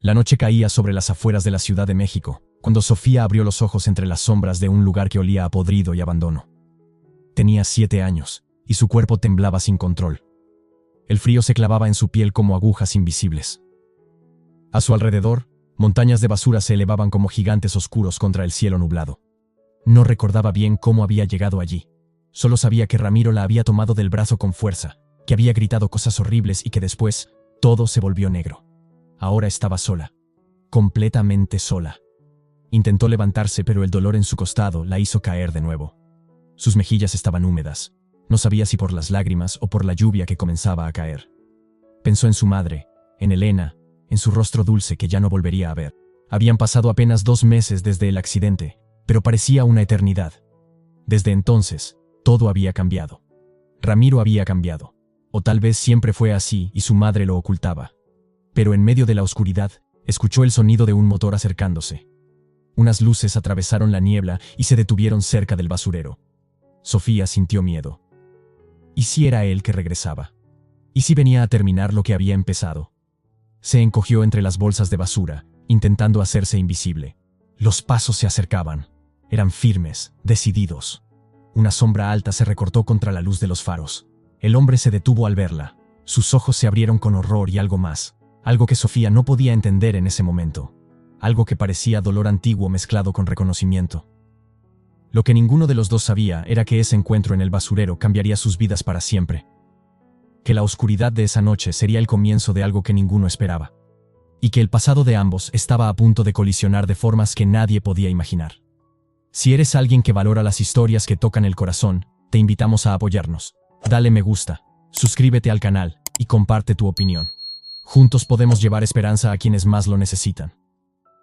La noche caía sobre las afueras de la Ciudad de México, cuando Sofía abrió los ojos entre las sombras de un lugar que olía a podrido y abandono. Tenía 7 años, y su cuerpo temblaba sin control. El frío se clavaba en su piel como agujas invisibles. A su alrededor, montañas de basura se elevaban como gigantes oscuros contra el cielo nublado. No recordaba bien cómo había llegado allí. Solo sabía que Ramiro la había tomado del brazo con fuerza, que había gritado cosas horribles y que después todo se volvió negro. Ahora estaba sola, completamente sola. Intentó levantarse, pero el dolor en su costado la hizo caer de nuevo. Sus mejillas estaban húmedas. No sabía si por las lágrimas o por la lluvia que comenzaba a caer. Pensó en su madre, en Elena, en su rostro dulce que ya no volvería a ver. Habían pasado apenas 2 meses desde el accidente, pero parecía una eternidad. Desde entonces, todo había cambiado. Ramiro había cambiado. O tal vez siempre fue así y su madre lo ocultaba. Pero en medio de la oscuridad, escuchó el sonido de un motor acercándose. Unas luces atravesaron la niebla y se detuvieron cerca del basurero. Sofía sintió miedo. ¿Y si era él que regresaba? ¿Y si venía a terminar lo que había empezado? Se encogió entre las bolsas de basura, intentando hacerse invisible. Los pasos se acercaban. Eran firmes, decididos. Una sombra alta se recortó contra la luz de los faros. El hombre se detuvo al verla. Sus ojos se abrieron con horror y algo más. Algo que Sofía no podía entender en ese momento. Algo que parecía dolor antiguo mezclado con reconocimiento. Lo que ninguno de los dos sabía era que ese encuentro en el basurero cambiaría sus vidas para siempre. Que la oscuridad de esa noche sería el comienzo de algo que ninguno esperaba. Y que el pasado de ambos estaba a punto de colisionar de formas que nadie podía imaginar. Si eres alguien que valora las historias que tocan el corazón, te invitamos a apoyarnos. Dale me gusta, suscríbete al canal y comparte tu opinión. Juntos podemos llevar esperanza a quienes más lo necesitan.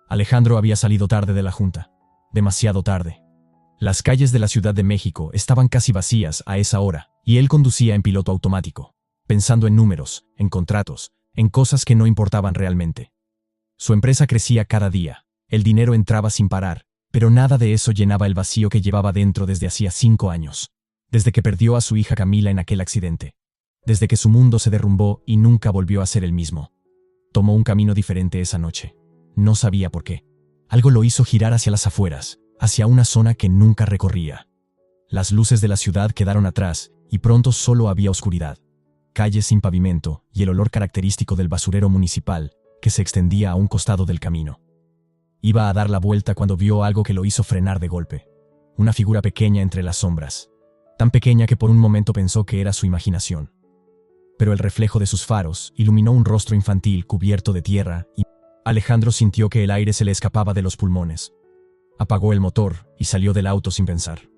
Alejandro había salido tarde de la junta. Demasiado tarde. Las calles de la Ciudad de México estaban casi vacías a esa hora, y él conducía en piloto automático, pensando en números, en contratos, en cosas que no importaban realmente. Su empresa crecía cada día, el dinero entraba sin parar, pero nada de eso llenaba el vacío que llevaba dentro desde hacía 5 años, desde que perdió a su hija Camila en aquel accidente. Desde que su mundo se derrumbó y nunca volvió a ser el mismo. Tomó un camino diferente esa noche. No sabía por qué. Algo lo hizo girar hacia las afueras, hacia una zona que nunca recorría. Las luces de la ciudad quedaron atrás y pronto solo había oscuridad. Calles sin pavimento y el olor característico del basurero municipal que se extendía a un costado del camino. Iba a dar la vuelta cuando vio algo que lo hizo frenar de golpe. Una figura pequeña entre las sombras. Tan pequeña que por un momento pensó que era su imaginación. Pero el reflejo de sus faros iluminó un rostro infantil cubierto de tierra y Alejandro sintió que el aire se le escapaba de los pulmones. Apagó el motor y salió del auto sin pensar.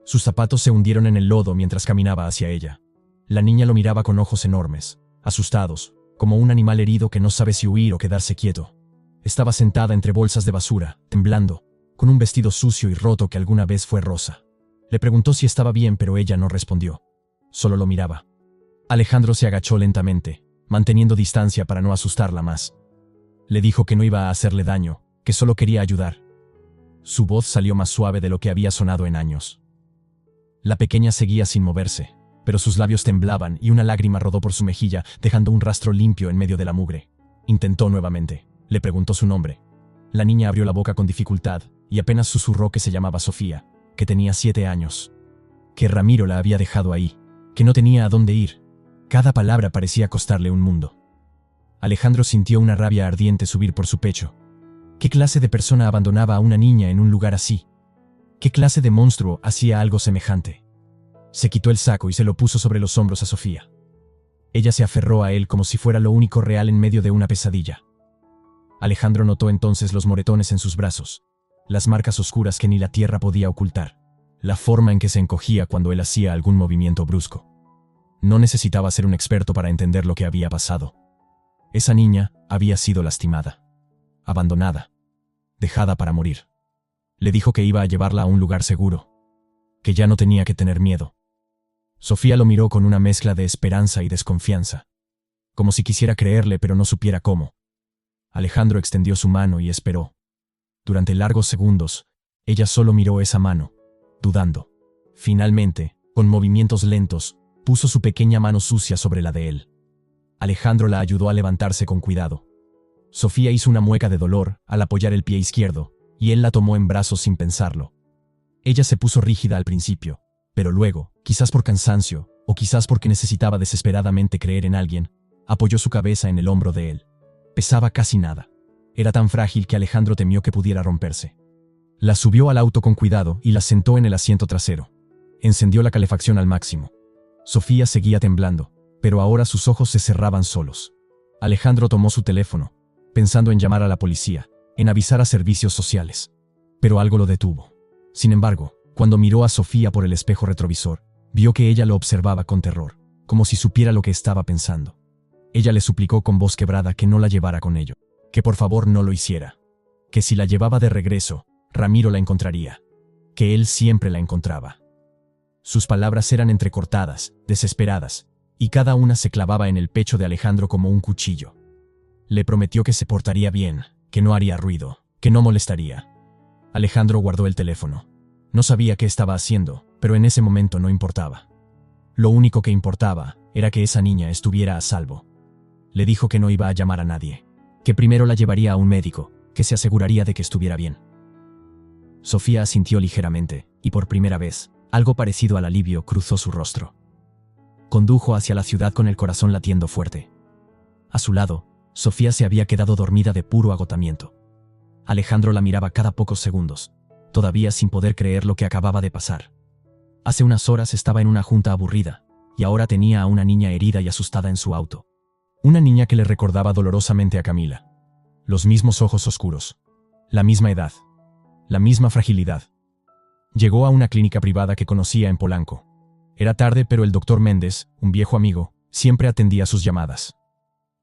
Sus zapatos se hundieron en el lodo mientras caminaba hacia ella. La niña lo miraba con ojos enormes, asustados, como un animal herido que no sabe si huir o quedarse quieto. Estaba sentada entre bolsas de basura, temblando, con un vestido sucio y roto que alguna vez fue rosa. Le preguntó si estaba bien, pero ella no respondió. Solo lo miraba. Alejandro se agachó lentamente, manteniendo distancia para no asustarla más. Le dijo que no iba a hacerle daño, que solo quería ayudar. Su voz salió más suave de lo que había sonado en años. La pequeña seguía sin moverse, pero sus labios temblaban y una lágrima rodó por su mejilla, dejando un rastro limpio en medio de la mugre. Intentó nuevamente. Le preguntó su nombre. La niña abrió la boca con dificultad y apenas susurró que se llamaba Sofía, que tenía 7 años. Que Ramiro la había dejado ahí, que no tenía a dónde ir. Cada palabra parecía costarle un mundo. Alejandro sintió una rabia ardiente subir por su pecho. ¿Qué clase de persona abandonaba a una niña en un lugar así? ¿Qué clase de monstruo hacía algo semejante? Se quitó el saco y se lo puso sobre los hombros a Sofía. Ella se aferró a él como si fuera lo único real en medio de una pesadilla. Alejandro notó entonces los moretones en sus brazos, las marcas oscuras que ni la tierra podía ocultar, la forma en que se encogía cuando él hacía algún movimiento brusco. No necesitaba ser un experto para entender lo que había pasado. Esa niña había sido lastimada, abandonada, dejada para morir. Le dijo que iba a llevarla a un lugar seguro, que ya no tenía que tener miedo. Sofía lo miró con una mezcla de esperanza y desconfianza, como si quisiera creerle pero no supiera cómo. Alejandro extendió su mano y esperó. Durante largos segundos, ella solo miró esa mano, dudando. Finalmente, con movimientos lentos, puso su pequeña mano sucia sobre la de él. Alejandro la ayudó a levantarse con cuidado. Sofía hizo una mueca de dolor al apoyar el pie izquierdo, y él la tomó en brazos sin pensarlo. Ella se puso rígida al principio, pero luego, quizás por cansancio, o quizás porque necesitaba desesperadamente creer en alguien, apoyó su cabeza en el hombro de él. Pesaba casi nada. Era tan frágil que Alejandro temió que pudiera romperse. La subió al auto con cuidado y la sentó en el asiento trasero. Encendió la calefacción al máximo. Sofía seguía temblando, pero ahora sus ojos se cerraban solos. Alejandro tomó su teléfono, pensando en llamar a la policía, en avisar a servicios sociales. Pero algo lo detuvo. Sin embargo, cuando miró a Sofía por el espejo retrovisor, vio que ella lo observaba con terror, como si supiera lo que estaba pensando. Ella le suplicó con voz quebrada que no la llevara con ello, que por favor no lo hiciera, que si la llevaba de regreso, Ramiro la encontraría, que él siempre la encontraba. Sus palabras eran entrecortadas, desesperadas, y cada una se clavaba en el pecho de Alejandro como un cuchillo. Le prometió que se portaría bien, que no haría ruido, que no molestaría. Alejandro guardó el teléfono. No sabía qué estaba haciendo, pero en ese momento no importaba. Lo único que importaba era que esa niña estuviera a salvo. Le dijo que no iba a llamar a nadie, que primero la llevaría a un médico, que se aseguraría de que estuviera bien. Sofía asintió ligeramente, y por primera vez, algo parecido al alivio cruzó su rostro. Condujo hacia la ciudad con el corazón latiendo fuerte. A su lado, Sofía se había quedado dormida de puro agotamiento. Alejandro la miraba cada pocos segundos, todavía sin poder creer lo que acababa de pasar. Hace unas horas estaba en una junta aburrida, y ahora tenía a una niña herida y asustada en su auto. Una niña que le recordaba dolorosamente a Camila. Los mismos ojos oscuros. La misma edad. La misma fragilidad. Llegó a una clínica privada que conocía en Polanco. Era tarde, pero el doctor Méndez, un viejo amigo, siempre atendía sus llamadas.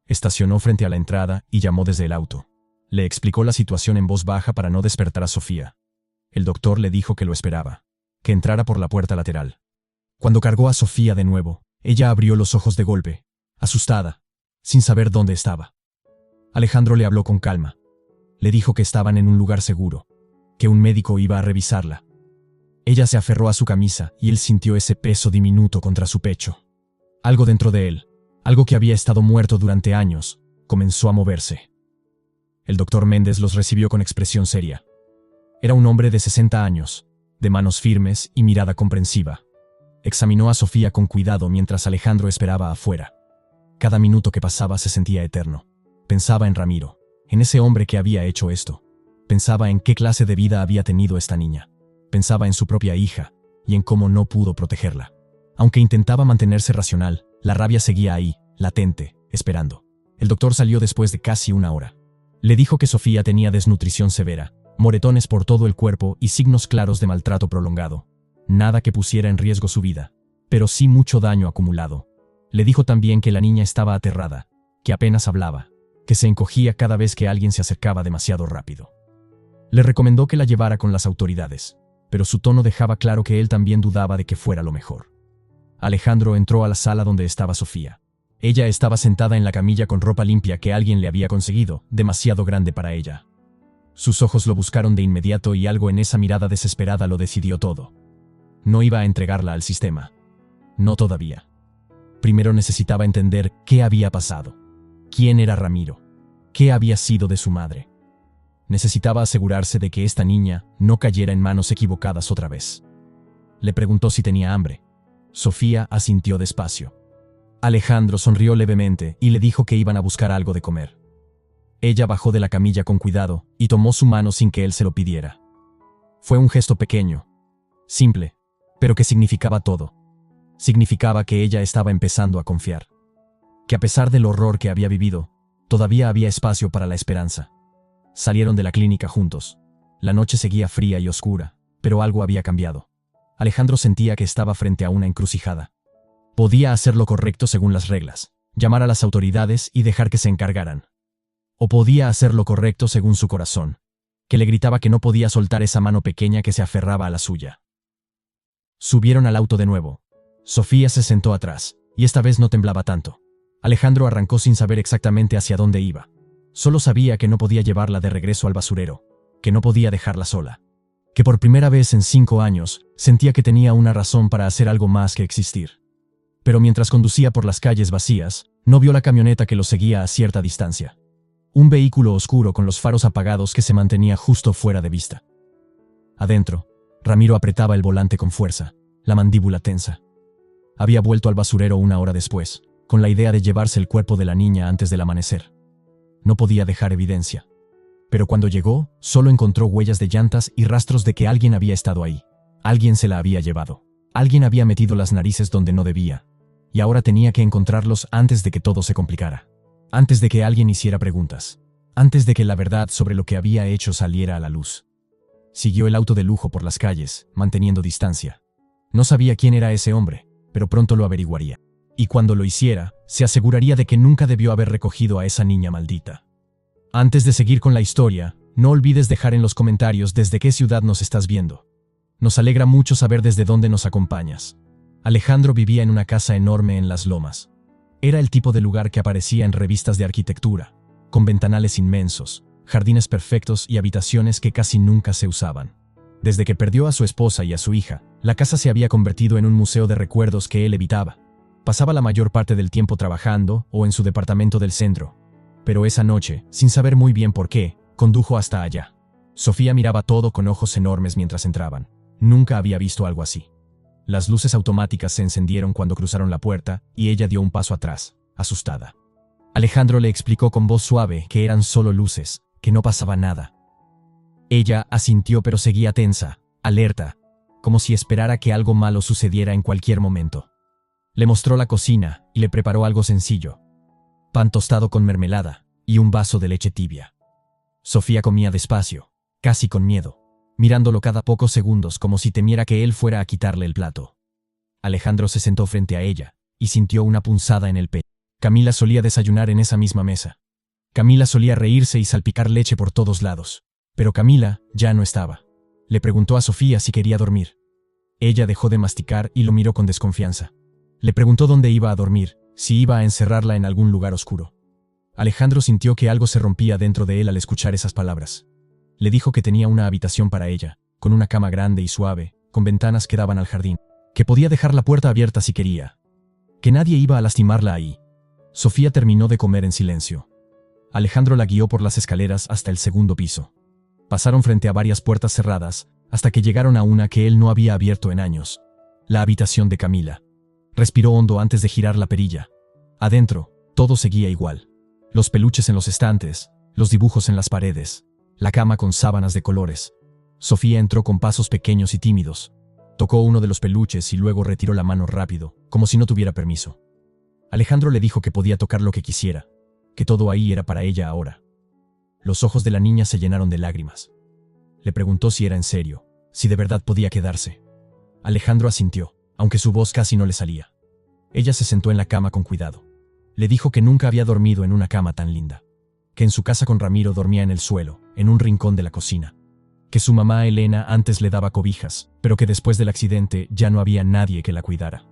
Estacionó frente a la entrada y llamó desde el auto. Le explicó la situación en voz baja para no despertar a Sofía. El doctor le dijo que lo esperaba, que entrara por la puerta lateral. Cuando cargó a Sofía de nuevo, ella abrió los ojos de golpe, asustada, sin saber dónde estaba. Alejandro le habló con calma. Le dijo que estaban en un lugar seguro, que un médico iba a revisarla. Ella se aferró a su camisa y él sintió ese peso diminuto contra su pecho. Algo dentro de él, algo que había estado muerto durante años, comenzó a moverse. El doctor Méndez los recibió con expresión seria. Era un hombre de 60 años, de manos firmes y mirada comprensiva. Examinó a Sofía con cuidado mientras Alejandro esperaba afuera. Cada minuto que pasaba se sentía eterno. Pensaba en Ramiro, en ese hombre que había hecho esto. Pensaba en qué clase de vida había tenido esta niña. Pensaba en su propia hija, y en cómo no pudo protegerla. Aunque intentaba mantenerse racional, la rabia seguía ahí, latente, esperando. El doctor salió después de casi una hora. Le dijo que Sofía tenía desnutrición severa, moretones por todo el cuerpo y signos claros de maltrato prolongado. Nada que pusiera en riesgo su vida, pero sí mucho daño acumulado. Le dijo también que la niña estaba aterrada, que apenas hablaba, que se encogía cada vez que alguien se acercaba demasiado rápido. Le recomendó que la llevara con las autoridades, pero su tono dejaba claro que él también dudaba de que fuera lo mejor. Alejandro entró a la sala donde estaba Sofía. Ella estaba sentada en la camilla con ropa limpia que alguien le había conseguido, demasiado grande para ella. Sus ojos lo buscaron de inmediato y algo en esa mirada desesperada lo decidió todo. No iba a entregarla al sistema. No todavía. Primero necesitaba entender qué había pasado. ¿Quién era Ramiro? ¿Qué había sido de su madre? Necesitaba asegurarse de que esta niña no cayera en manos equivocadas otra vez. Le preguntó si tenía hambre. Sofía asintió despacio. Alejandro sonrió levemente y le dijo que iban a buscar algo de comer. Ella bajó de la camilla con cuidado y tomó su mano sin que él se lo pidiera. Fue un gesto pequeño, simple, pero que significaba todo. Significaba que ella estaba empezando a confiar. Que a pesar del horror que había vivido, todavía había espacio para la esperanza. Salieron de la clínica juntos. La noche seguía fría y oscura, pero algo había cambiado. Alejandro sentía que estaba frente a una encrucijada. Podía hacer lo correcto según las reglas, llamar a las autoridades y dejar que se encargaran. O podía hacer lo correcto según su corazón, que le gritaba que no podía soltar esa mano pequeña que se aferraba a la suya. Subieron al auto de nuevo. Sofía se sentó atrás, y esta vez no temblaba tanto. Alejandro arrancó sin saber exactamente hacia dónde iba. Solo sabía que no podía llevarla de regreso al basurero, que no podía dejarla sola. Que por primera vez en 5 años, sentía que tenía una razón para hacer algo más que existir. Pero mientras conducía por las calles vacías, no vio la camioneta que lo seguía a cierta distancia. Un vehículo oscuro con los faros apagados que se mantenía justo fuera de vista. Adentro, Ramiro apretaba el volante con fuerza, la mandíbula tensa. Había vuelto al basurero una hora después, con la idea de llevarse el cuerpo de la niña antes del amanecer. No podía dejar evidencia. Pero cuando llegó, solo encontró huellas de llantas y rastros de que alguien había estado ahí. Alguien se la había llevado. Alguien había metido las narices donde no debía. Y ahora tenía que encontrarlos antes de que todo se complicara. Antes de que alguien hiciera preguntas. Antes de que la verdad sobre lo que había hecho saliera a la luz. Siguió el auto de lujo por las calles, manteniendo distancia. No sabía quién era ese hombre, pero pronto lo averiguaría. Y cuando lo hiciera, se aseguraría de que nunca debió haber recogido a esa niña maldita. Antes de seguir con la historia, no olvides dejar en los comentarios desde qué ciudad nos estás viendo. Nos alegra mucho saber desde dónde nos acompañas. Alejandro vivía en una casa enorme en Las Lomas. Era el tipo de lugar que aparecía en revistas de arquitectura, con ventanales inmensos, jardines perfectos y habitaciones que casi nunca se usaban. Desde que perdió a su esposa y a su hija, la casa se había convertido en un museo de recuerdos que él evitaba. Pasaba la mayor parte del tiempo trabajando o en su departamento del centro. Pero esa noche, sin saber muy bien por qué, condujo hasta allá. Sofía miraba todo con ojos enormes mientras entraban. Nunca había visto algo así. Las luces automáticas se encendieron cuando cruzaron la puerta y ella dio un paso atrás, asustada. Alejandro le explicó con voz suave que eran solo luces, que no pasaba nada. Ella asintió pero seguía tensa, alerta, como si esperara que algo malo sucediera en cualquier momento. Le mostró la cocina y le preparó algo sencillo. Pan tostado con mermelada y un vaso de leche tibia. Sofía comía despacio, casi con miedo, mirándolo cada pocos segundos como si temiera que él fuera a quitarle el plato. Alejandro se sentó frente a ella y sintió una punzada en el pecho. Camila solía desayunar en esa misma mesa. Camila solía reírse y salpicar leche por todos lados. Pero Camila ya no estaba. Le preguntó a Sofía si quería dormir. Ella dejó de masticar y lo miró con desconfianza. Le preguntó dónde iba a dormir, si iba a encerrarla en algún lugar oscuro. Alejandro sintió que algo se rompía dentro de él al escuchar esas palabras. Le dijo que tenía una habitación para ella, con una cama grande y suave, con ventanas que daban al jardín, que podía dejar la puerta abierta si quería, que nadie iba a lastimarla ahí. Sofía terminó de comer en silencio. Alejandro la guió por las escaleras hasta el segundo piso. Pasaron frente a varias puertas cerradas, hasta que llegaron a una que él no había abierto en años. La habitación de Camila. Respiró hondo antes de girar la perilla. Adentro, todo seguía igual. Los peluches en los estantes, los dibujos en las paredes, la cama con sábanas de colores. Sofía entró con pasos pequeños y tímidos. Tocó uno de los peluches y luego retiró la mano rápido, como si no tuviera permiso. Alejandro le dijo que podía tocar lo que quisiera, que todo ahí era para ella ahora. Los ojos de la niña se llenaron de lágrimas. Le preguntó si era en serio, si de verdad podía quedarse. Alejandro asintió, aunque su voz casi no le salía. Ella se sentó en la cama con cuidado. Le dijo que nunca había dormido en una cama tan linda, que en su casa con Ramiro dormía en el suelo, en un rincón de la cocina, que su mamá Elena antes le daba cobijas, pero que después del accidente ya no había nadie que la cuidara.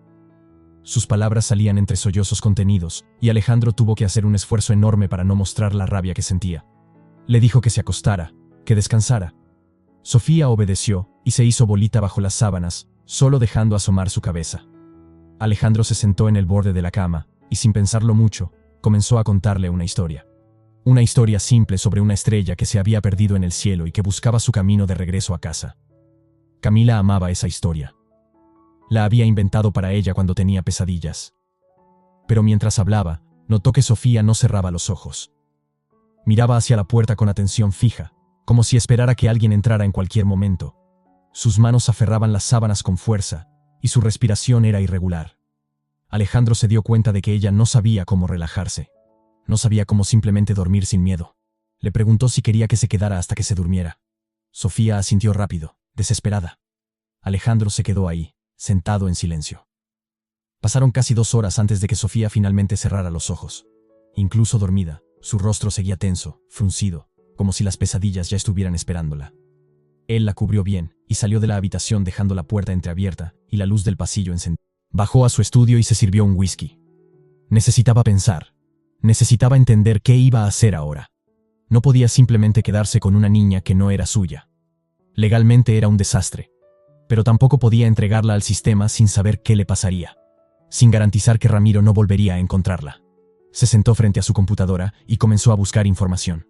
Sus palabras salían entre sollozos contenidos, y Alejandro tuvo que hacer un esfuerzo enorme para no mostrar la rabia que sentía. Le dijo que se acostara, que descansara. Sofía obedeció y se hizo bolita bajo las sábanas, solo dejando asomar su cabeza. Alejandro se sentó en el borde de la cama y, sin pensarlo mucho, comenzó a contarle una historia. Una historia simple sobre una estrella que se había perdido en el cielo y que buscaba su camino de regreso a casa. Camila amaba esa historia. La había inventado para ella cuando tenía pesadillas. Pero mientras hablaba, notó que Sofía no cerraba los ojos. Miraba hacia la puerta con atención fija, como si esperara que alguien entrara en cualquier momento. Sus manos aferraban las sábanas con fuerza, y su respiración era irregular. Alejandro se dio cuenta de que ella no sabía cómo relajarse. No sabía cómo simplemente dormir sin miedo. Le preguntó si quería que se quedara hasta que se durmiera. Sofía asintió rápido, desesperada. Alejandro se quedó ahí, sentado en silencio. Pasaron casi 2 horas antes de que Sofía finalmente cerrara los ojos. Incluso dormida, su rostro seguía tenso, fruncido, como si las pesadillas ya estuvieran esperándola. Él la cubrió bien y salió de la habitación dejando la puerta entreabierta y la luz del pasillo encendida. Bajó a su estudio y se sirvió un whisky. Necesitaba pensar. Necesitaba entender qué iba a hacer ahora. No podía simplemente quedarse con una niña que no era suya. Legalmente era un desastre. Pero tampoco podía entregarla al sistema sin saber qué le pasaría. Sin garantizar que Ramiro no volvería a encontrarla. Se sentó frente a su computadora y comenzó a buscar información.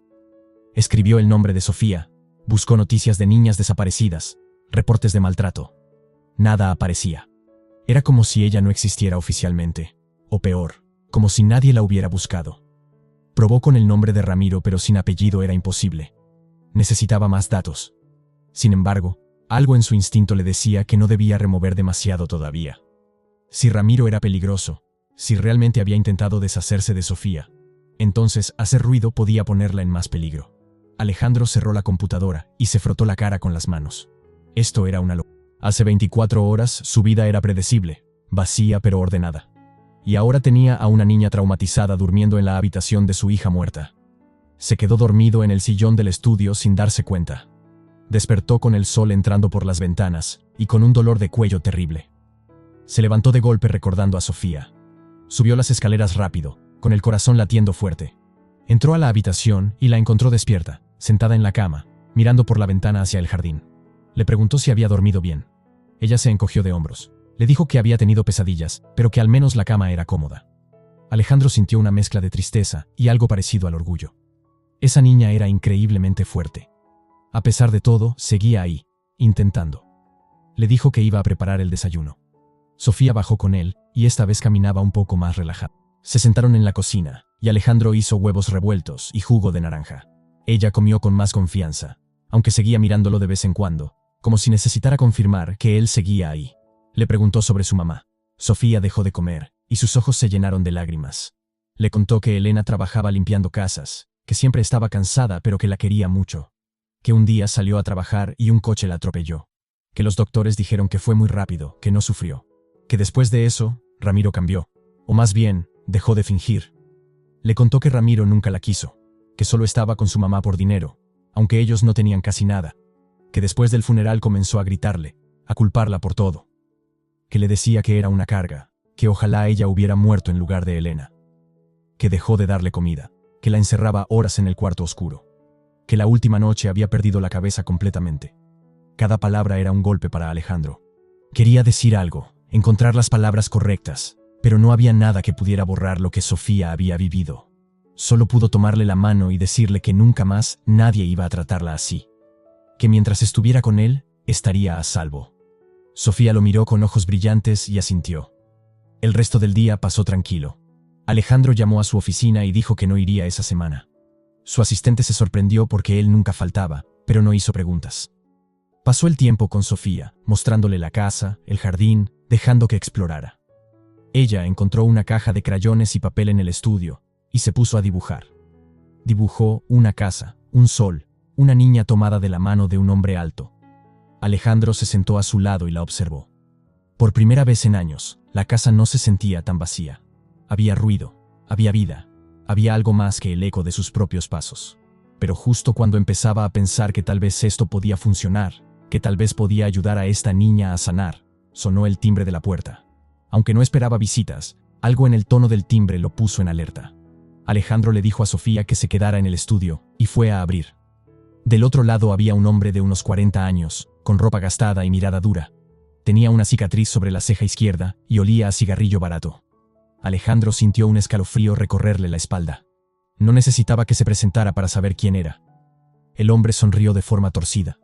Escribió el nombre de Sofía, buscó noticias de niñas desaparecidas, reportes de maltrato. Nada aparecía. Era como si ella no existiera oficialmente, o peor, como si nadie la hubiera buscado. Probó con el nombre de Ramiro, pero sin apellido era imposible. Necesitaba más datos. Sin embargo, algo en su instinto le decía que no debía remover demasiado todavía. Si Ramiro era peligroso, si realmente había intentado deshacerse de Sofía, entonces hacer ruido podía ponerla en más peligro. Alejandro cerró la computadora y se frotó la cara con las manos. Esto era una locura. Hace 24 horas su vida era predecible, vacía pero ordenada. Y ahora tenía a una niña traumatizada durmiendo en la habitación de su hija muerta. Se quedó dormido en el sillón del estudio sin darse cuenta. Despertó con el sol entrando por las ventanas y con un dolor de cuello terrible. Se levantó de golpe recordando a Sofía. Subió las escaleras rápido, con el corazón latiendo fuerte. Entró a la habitación y la encontró despierta, sentada en la cama, mirando por la ventana hacia el jardín. Le preguntó si había dormido bien. Ella se encogió de hombros. Le dijo que había tenido pesadillas, pero que al menos la cama era cómoda. Alejandro sintió una mezcla de tristeza y algo parecido al orgullo. Esa niña era increíblemente fuerte. A pesar de todo, seguía ahí, intentando. Le dijo que iba a preparar el desayuno. Sofía bajó con él, y esta vez caminaba un poco más relajada. Se sentaron en la cocina, y Alejandro hizo huevos revueltos y jugo de naranja. Ella comió con más confianza, aunque seguía mirándolo de vez en cuando, como si necesitara confirmar que él seguía ahí. Le preguntó sobre su mamá. Sofía dejó de comer, y sus ojos se llenaron de lágrimas. Le contó que Elena trabajaba limpiando casas, que siempre estaba cansada pero que la quería mucho. Que un día salió a trabajar y un coche la atropelló. Que los doctores dijeron que fue muy rápido, que no sufrió. Que después de eso, Ramiro cambió. O más bien, dejó de fingir. Le contó que Ramiro nunca la quiso, que solo estaba con su mamá por dinero, aunque ellos no tenían casi nada. Que después del funeral comenzó a gritarle, a culparla por todo. Que le decía que era una carga, que ojalá ella hubiera muerto en lugar de Elena. Que dejó de darle comida, que la encerraba horas en el cuarto oscuro. Que la última noche había perdido la cabeza completamente. Cada palabra era un golpe para Alejandro. Quería decir algo, encontrar las palabras correctas, pero no había nada que pudiera borrar lo que Sofía había vivido. Solo pudo tomarle la mano y decirle que nunca más nadie iba a tratarla así. Que mientras estuviera con él, estaría a salvo. Sofía lo miró con ojos brillantes y asintió. El resto del día pasó tranquilo. Alejandro llamó a su oficina y dijo que no iría esa semana. Su asistente se sorprendió porque él nunca faltaba, pero no hizo preguntas. Pasó el tiempo con Sofía, mostrándole la casa, el jardín, dejando que explorara. Ella encontró una caja de crayones y papel en el estudio, y se puso a dibujar. Dibujó una casa, un sol, una niña tomada de la mano de un hombre alto. Alejandro se sentó a su lado y la observó. Por primera vez en años, la casa no se sentía tan vacía. Había ruido, había vida, había algo más que el eco de sus propios pasos. Pero justo cuando empezaba a pensar que tal vez esto podía funcionar, que tal vez podía ayudar a esta niña a sanar, sonó el timbre de la puerta. Aunque no esperaba visitas, algo en el tono del timbre lo puso en alerta. Alejandro le dijo a Sofía que se quedara en el estudio, y fue a abrir. Del otro lado había un hombre de unos 40 años, con ropa gastada y mirada dura. Tenía una cicatriz sobre la ceja izquierda y olía a cigarrillo barato. Alejandro sintió un escalofrío recorrerle la espalda. No necesitaba que se presentara para saber quién era. El hombre sonrió de forma torcida.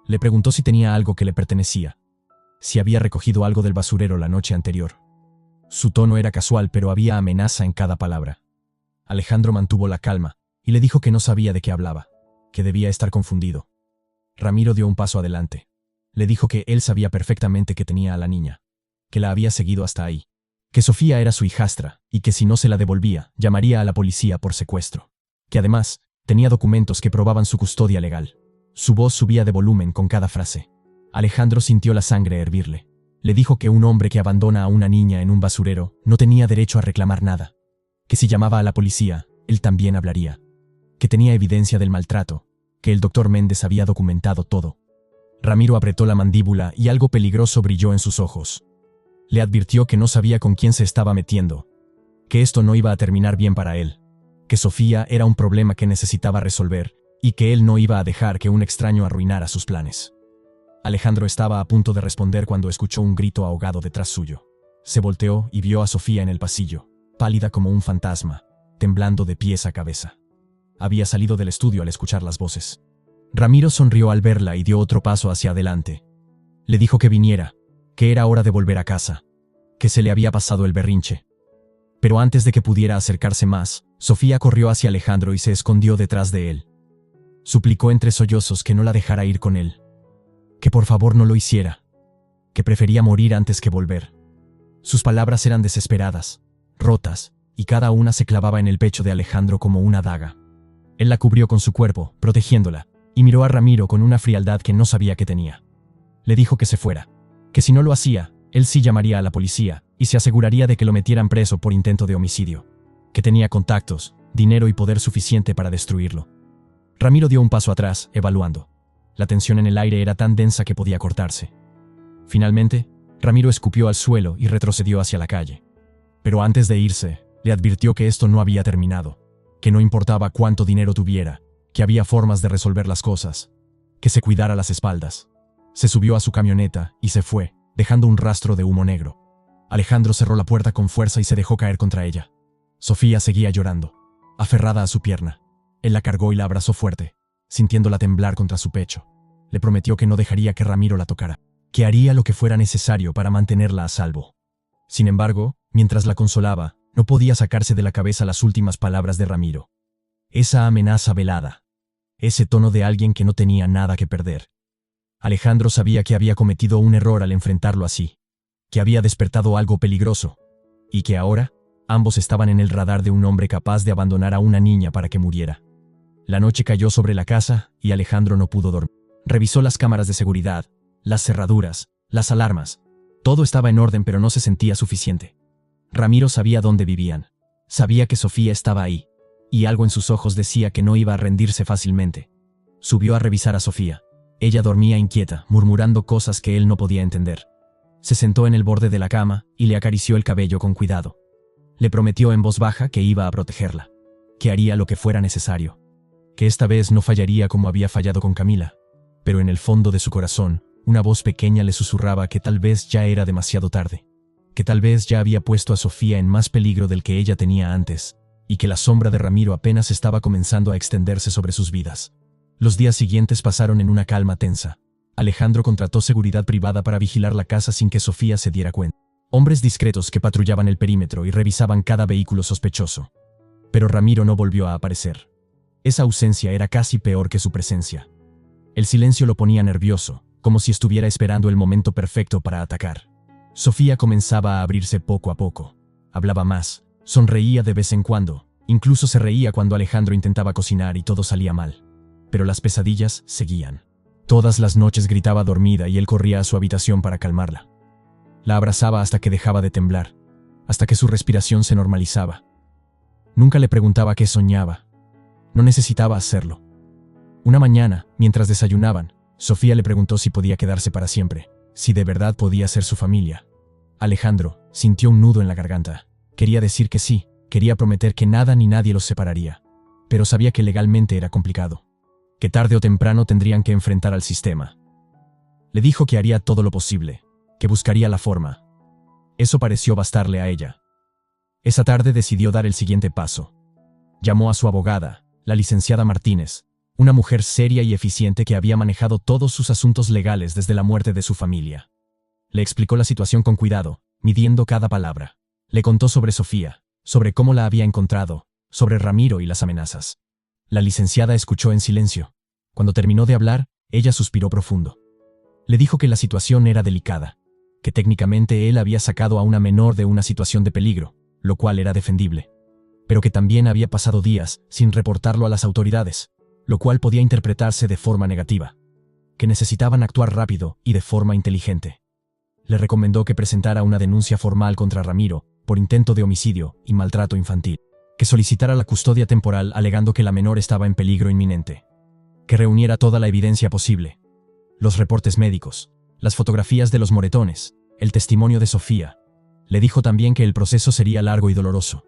Le preguntó si tenía algo que le pertenecía, si había recogido algo del basurero la noche anterior. Su tono era casual, pero había amenaza en cada palabra. Alejandro mantuvo la calma y le dijo que no sabía de qué hablaba, que debía estar confundido. Ramiro dio un paso adelante. Le dijo que él sabía perfectamente que tenía a la niña, que la había seguido hasta ahí, que Sofía era su hijastra y que si no se la devolvía, llamaría a la policía por secuestro, que además tenía documentos que probaban su custodia legal. Su voz subía de volumen con cada frase. Alejandro sintió la sangre hervirle. Le dijo que un hombre que abandona a una niña en un basurero no tenía derecho a reclamar nada, que si llamaba a la policía, él también hablaría, que tenía evidencia del maltrato, que el doctor Méndez había documentado todo. Ramiro apretó la mandíbula y algo peligroso brilló en sus ojos. Le advirtió que no sabía con quién se estaba metiendo, que esto no iba a terminar bien para él, que Sofía era un problema que necesitaba resolver y que él no iba a dejar que un extraño arruinara sus planes. Alejandro estaba a punto de responder cuando escuchó un grito ahogado detrás suyo. Se volteó y vio a Sofía en el pasillo. pálida como un fantasma, temblando de pies a cabeza. Había salido del estudio al escuchar las voces. Ramiro sonrió al verla y dio otro paso hacia adelante. Le dijo que viniera, que era hora de volver a casa, que se le había pasado el berrinche. Pero antes de que pudiera acercarse más, Sofía corrió hacia Alejandro y se escondió detrás de él. Suplicó entre sollozos que no la dejara ir con él, que por favor no lo hiciera, que prefería morir antes que volver. Sus palabras eran desesperadas, rotas, y cada una se clavaba en el pecho de Alejandro como una daga. Él la cubrió con su cuerpo, protegiéndola, y miró a Ramiro con una frialdad que no sabía que tenía. Le dijo que se fuera, que si no lo hacía, él sí llamaría a la policía y se aseguraría de que lo metieran preso por intento de homicidio, que tenía contactos, dinero y poder suficiente para destruirlo. Ramiro dio un paso atrás, evaluando. La tensión en el aire era tan densa que podía cortarse. Finalmente, Ramiro escupió al suelo y retrocedió hacia la calle. Pero antes de irse, le advirtió que esto no había terminado, que no importaba cuánto dinero tuviera, que había formas de resolver las cosas, que se cuidara las espaldas. Se subió a su camioneta y se fue, dejando un rastro de humo negro. Alejandro cerró la puerta con fuerza y se dejó caer contra ella. Sofía seguía llorando, aferrada a su pierna. Él la cargó y la abrazó fuerte, sintiéndola temblar contra su pecho. Le prometió que no dejaría que Ramiro la tocara, que haría lo que fuera necesario para mantenerla a salvo. Sin embargo, mientras la consolaba, no podía sacarse de la cabeza las últimas palabras de Ramiro. Esa amenaza velada, ese tono de alguien que no tenía nada que perder. Alejandro sabía que había cometido un error al enfrentarlo así, que había despertado algo peligroso, y que ahora, ambos estaban en el radar de un hombre capaz de abandonar a una niña para que muriera. La noche cayó sobre la casa y Alejandro no pudo dormir. Revisó las cámaras de seguridad, las cerraduras, las alarmas. Todo estaba en orden, pero no se sentía suficiente. Ramiro sabía dónde vivían. Sabía que Sofía estaba ahí, y algo en sus ojos decía que no iba a rendirse fácilmente. Subió a revisar a Sofía. Ella dormía inquieta, murmurando cosas que él no podía entender. Se sentó en el borde de la cama y le acarició el cabello con cuidado. Le prometió en voz baja que iba a protegerla, que haría lo que fuera necesario, que esta vez no fallaría como había fallado con Camila. Pero en el fondo de su corazón, una voz pequeña le susurraba que tal vez ya era demasiado tarde, que tal vez ya había puesto a Sofía en más peligro del que ella tenía antes, y que la sombra de Ramiro apenas estaba comenzando a extenderse sobre sus vidas. Los días siguientes pasaron en una calma tensa. Alejandro contrató seguridad privada para vigilar la casa sin que Sofía se diera cuenta. Hombres discretos que patrullaban el perímetro y revisaban cada vehículo sospechoso. Pero Ramiro no volvió a aparecer. Esa ausencia era casi peor que su presencia. El silencio lo ponía nervioso, como si estuviera esperando el momento perfecto para atacar. Sofía comenzaba a abrirse poco a poco. Hablaba más, sonreía de vez en cuando, incluso se reía cuando Alejandro intentaba cocinar y todo salía mal. Pero las pesadillas seguían. Todas las noches gritaba dormida y él corría a su habitación para calmarla. La abrazaba hasta que dejaba de temblar, hasta que su respiración se normalizaba. Nunca le preguntaba qué soñaba. No necesitaba hacerlo. Una mañana, mientras desayunaban, Sofía le preguntó si podía quedarse para siempre, si de verdad podía ser su familia. Alejandro sintió un nudo en la garganta. Quería decir que sí, quería prometer que nada ni nadie los separaría, pero sabía que legalmente era complicado, que tarde o temprano tendrían que enfrentar al sistema. Le dijo que haría todo lo posible, que buscaría la forma. Eso pareció bastarle a ella. Esa tarde decidió dar el siguiente paso. Llamó a su abogada, la licenciada Martínez, una mujer seria y eficiente que había manejado todos sus asuntos legales desde la muerte de su familia. Le explicó la situación con cuidado, midiendo cada palabra. Le contó sobre Sofía, sobre cómo la había encontrado, sobre Ramiro y las amenazas. La licenciada escuchó en silencio. Cuando terminó de hablar, ella suspiró profundo. Le dijo que la situación era delicada, que técnicamente él había sacado a una menor de una situación de peligro, lo cual era defendible, pero que también había pasado días sin reportarlo a las autoridades, lo cual podía interpretarse de forma negativa, que necesitaban actuar rápido y de forma inteligente. Le recomendó que presentara una denuncia formal contra Ramiro por intento de homicidio y maltrato infantil, que solicitara la custodia temporal alegando que la menor estaba en peligro inminente, que reuniera toda la evidencia posible, los reportes médicos, las fotografías de los moretones, el testimonio de Sofía. Le dijo también que el proceso sería largo y doloroso,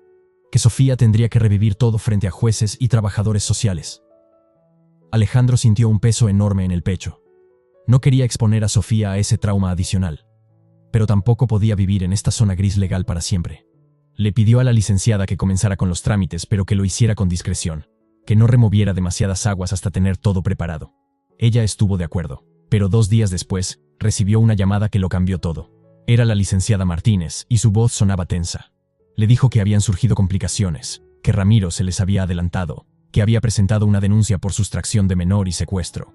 que Sofía tendría que revivir todo frente a jueces y trabajadores sociales. Alejandro sintió un peso enorme en el pecho. No quería exponer a Sofía a ese trauma adicional, pero tampoco podía vivir en esta zona gris legal para siempre. Le pidió a la licenciada que comenzara con los trámites, pero que lo hiciera con discreción, que no removiera demasiadas aguas hasta tener todo preparado. Ella estuvo de acuerdo, pero 2 días después, recibió una llamada que lo cambió todo. Era la licenciada Martínez, y su voz sonaba tensa. Le dijo que habían surgido complicaciones, que Ramiro se les había adelantado, que había presentado una denuncia por sustracción de menor y secuestro,